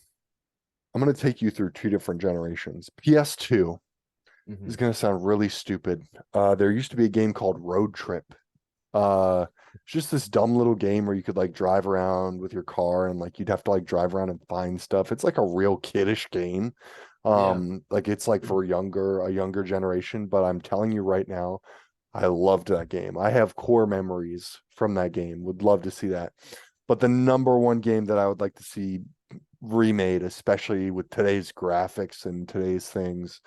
I'm gonna take you through two different generations. PS2 Mm-hmm. is gonna sound really stupid. There used to be a game called Road Trip. It's just this dumb little game where you could like drive around with your car and like you'd have to like drive around and find stuff. It's like a real kiddish game. Yeah. Like it's like for a younger generation, but I'm telling you right now, I loved that game. I have core memories from that game. Would love to see that. But the number one game that I would like to see remade, especially with today's graphics and today's things,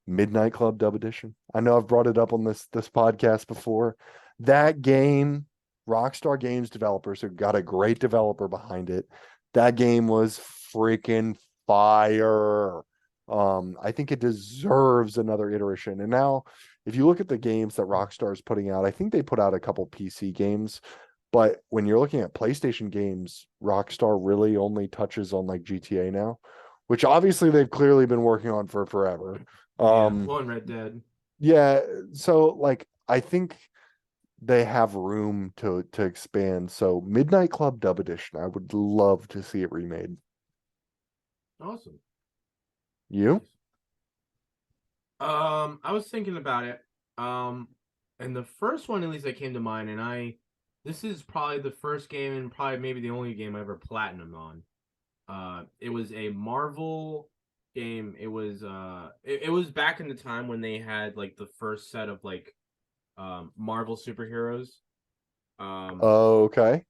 Midnight Club Dub Edition. I know I've brought it up on this podcast before. That game, Rockstar Games developers who got a great developer behind it. That game was freaking fire. I think it deserves another iteration. And now, if you look at the games that Rockstar is putting out, I think they put out a couple PC games, but when you're looking at PlayStation games, Rockstar really only touches on like GTA now, which obviously they've clearly been working on for forever. Yeah, Um, well, and Red Dead. yeah, so like I think they have room to expand. So Midnight Club Dub Edition, I would love to see it remade. Awesome. You? Nice. I was thinking about it. Um, and the first one at least that came to mind, and this is probably the first game and probably maybe the only game I ever platinum on. It was a Marvel game. It was back in the time when they had like the first set of like Marvel superheroes. Um, Okay.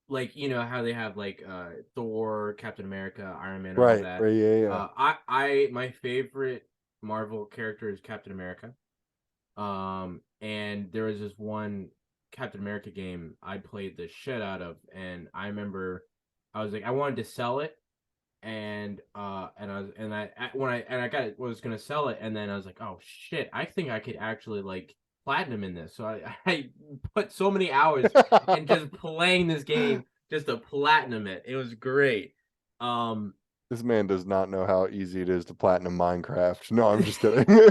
like how they have like Thor, Captain America, Iron Man, and all Right. that. Right. Yeah. Yeah. I my favorite Marvel character is Captain America. And there was this one Captain America game I played the shit out of, and I remember I was like I wanted to sell it, and I was and I when I got it, was gonna sell it, and then I was like, oh shit, I think I could actually like platinum in this. So I put so many hours in just playing this game just to platinum it. It was great. Um, This man does not know how easy it is to platinum Minecraft. No, I'm just kidding.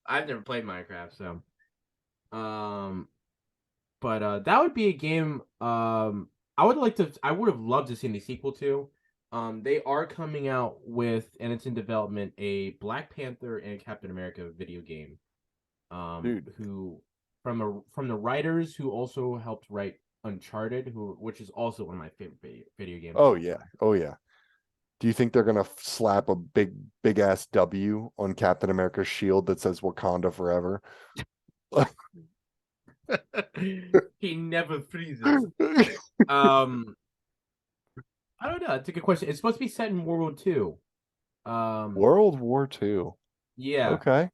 I've never played Minecraft, so um, but that would be a game I would have loved to see the sequel to. They are coming out with, and it's in development, a Black Panther and Captain America video game. Dude. Who from the writers who also helped write Uncharted, which is also one of my favorite video games of Oh all yeah. time. Oh yeah. Do you think they're gonna slap a big ass W on Captain America's shield that says Wakanda forever? He never freezes. Um, I don't know. It's a good question. It's supposed to be set in World War II. Um, World War II. yeah. Okay.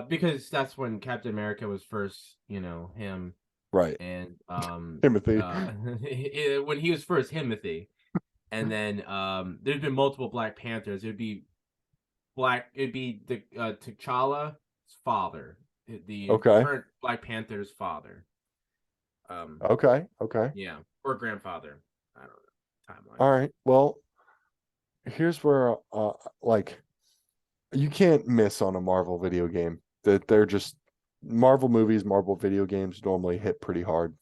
Because that's when Captain America was first, him, Right. and Timothy. when he was first Timothy, and then there's been multiple Black Panthers. It'd be the T'Challa's father, the Okay. current Black Panther's father. Um, Okay. Okay. yeah, or grandfather. I don't know All timelines. right. Well, here's where like you can't miss on a Marvel video game. That they're just Marvel movies, Marvel video games normally hit pretty hard.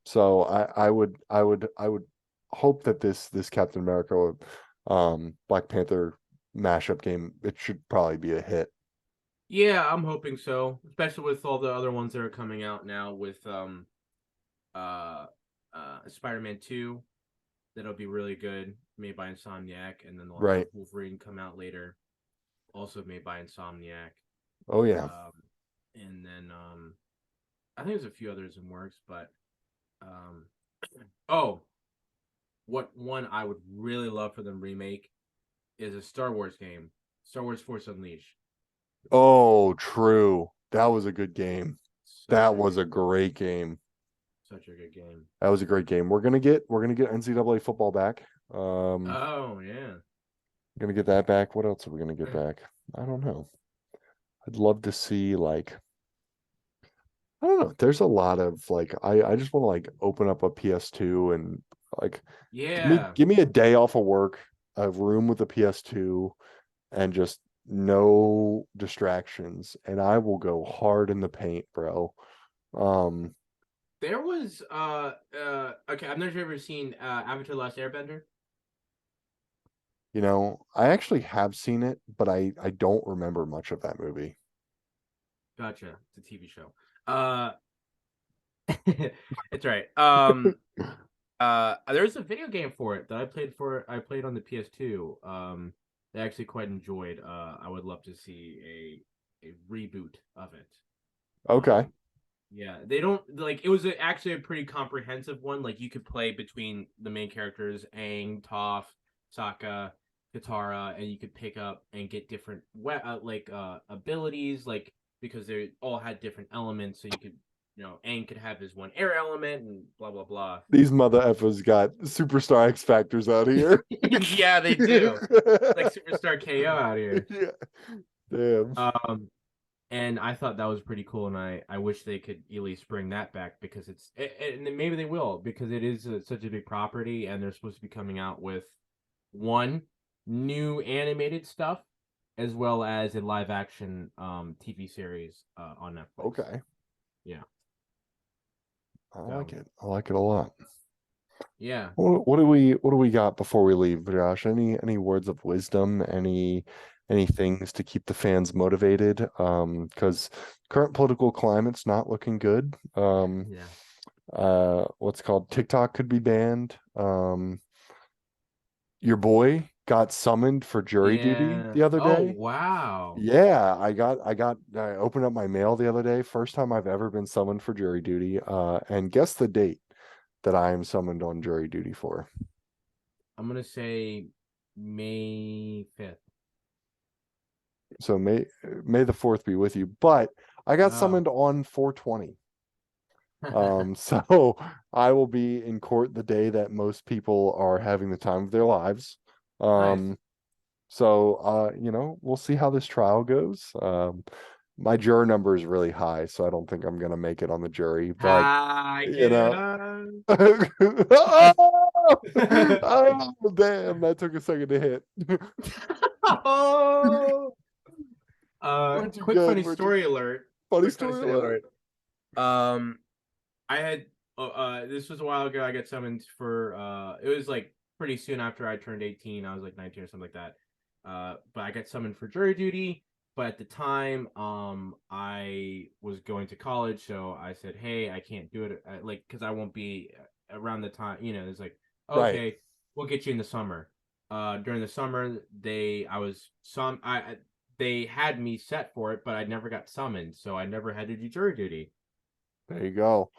So I would hope that this Captain America Black Panther mashup game, it should probably be a hit. Yeah, I'm hoping so, especially with all the other ones that are coming out now with uh Spider-Man 2. That'll be really good, made by Insomniac, and then they'll have Right. Wolverine come out later, also made by Insomniac. Oh yeah. Um, and then I think there's a few others in works, but um, oh, what one I would really love for them remake is a Star Wars game, Star Wars Force Unleashed. Oh, true. That was a good game. Such That a was good a game. great game. Such a good game. That was a great game. We're gonna get NCAA football back. Oh yeah. Gonna get that back. What else are we gonna get back? I don't know. I'd love to see like I don't know. There's a lot of like I just want to like open up a PS2 and like give me Yeah. give me a day off of work, a room with a PS2 and just no distractions and I will go hard in the paint, bro. Um, There was okay, I've never ever seen Avatar: The Last Airbender. I actually have seen it, but I don't remember much of that movie. Gotcha. It's a TV show. Uh it's right. There's a video game for it that I played on the PS2. That I actually quite enjoyed. I would love to see a reboot of it. Okay. Um yeah, they don't like it was actually a pretty comprehensive one. Like you could play between the main characters, Aang, Toph, Sokka, Katara, and you could pick up and get different abilities, like because they all had different elements, so you could Aang could have his one air element and blah blah blah. These mother effers got superstar X Factors out here. Yeah, they do. Like Superstar KO out here. Yeah. Damn. And I thought that was pretty cool, and I wish they could at least bring that back because and maybe they will because it is such a big property, and they're supposed to be coming out with one new animated stuff as well as a live action TV series on Netflix. Okay. Yeah. I like it. I like it a lot. Yeah. What do we got before we leave, Josh? Any words of wisdom? Any things to keep the fans motivated? Because current political climate's not looking good. Yeah. What's called TikTok could be banned. Your boy got summoned for jury duty Yeah. the other Oh, day. wow. Yeah, I opened up my mail the other day. First time I've ever been summoned for jury duty. And guess the date that I am summoned on jury duty for. I'm gonna say May 5th. So May the 4th be with you. But I got Oh. summoned on 420. So I will be in court the day that most people are having the time of their lives. Nice. So we'll see how this trial goes. My juror number is really high, so I don't think I'm gonna make it on the jury, but I you know. can. Oh, oh, damn, that took a second to hit. Oh. Where'd you Quick get? funny Where'd you story alert. Funny Quick funny story story alert? alert. I had this was a while ago. I got summoned for it was like pretty soon after I turned 18. I was like 19 or something like that. But I got summoned for jury duty. But at the time, I was going to college, so I said, "Hey, I can't do it, like, because I won't be around the time." It's like, Right. okay, we'll get you in the summer. During the summer, they had me set for it, but I never got summoned, so I never had to do jury duty. There you go.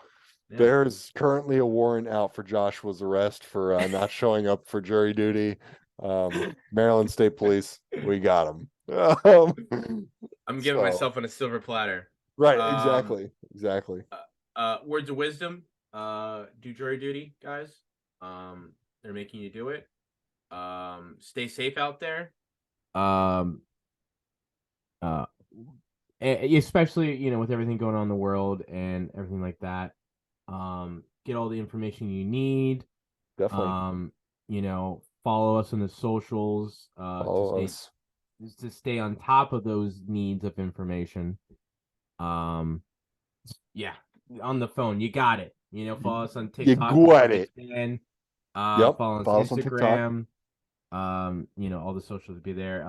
Yeah. There's currently a warrant out for Joshua's arrest for not showing up for jury duty. Maryland State Police, we got him. I'm giving So, myself on a silver platter. right, Um, exactly. words of wisdom. Do jury duty, guys. They're making you do it. Stay safe out there. Um, uh, especially with everything going on in the world and everything like that. Get all the information you need. Definitely Um, follow us on the socials. follow us. To stay on top of those needs of information. Um, yeah, on the phone, you got it. Follow us on You TikTok if you're a got big it. fan. Yep. Follow us Follow us on TikTok. Instagram. All the socials will be there.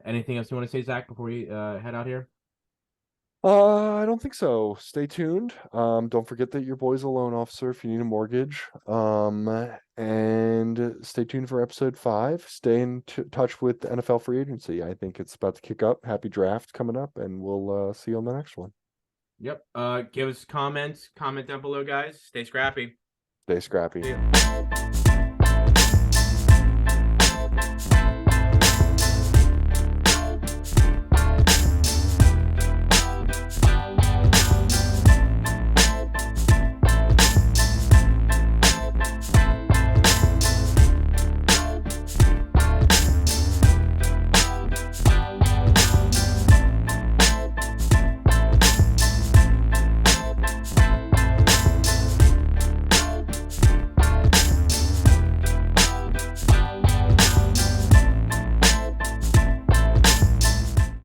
Anything else you want to say, Zach, before we head out here? I don't think so. Stay tuned. Don't forget that your boy's a loan officer if you need a mortgage. And stay tuned for episode 5. Stay in touch with the NFL free agency. I think it's about to kick up. Happy draft coming up, and we'll see you on the next one. Yep. Give us comments. Comment down below, guys. Stay scrappy. Stay scrappy. See ya.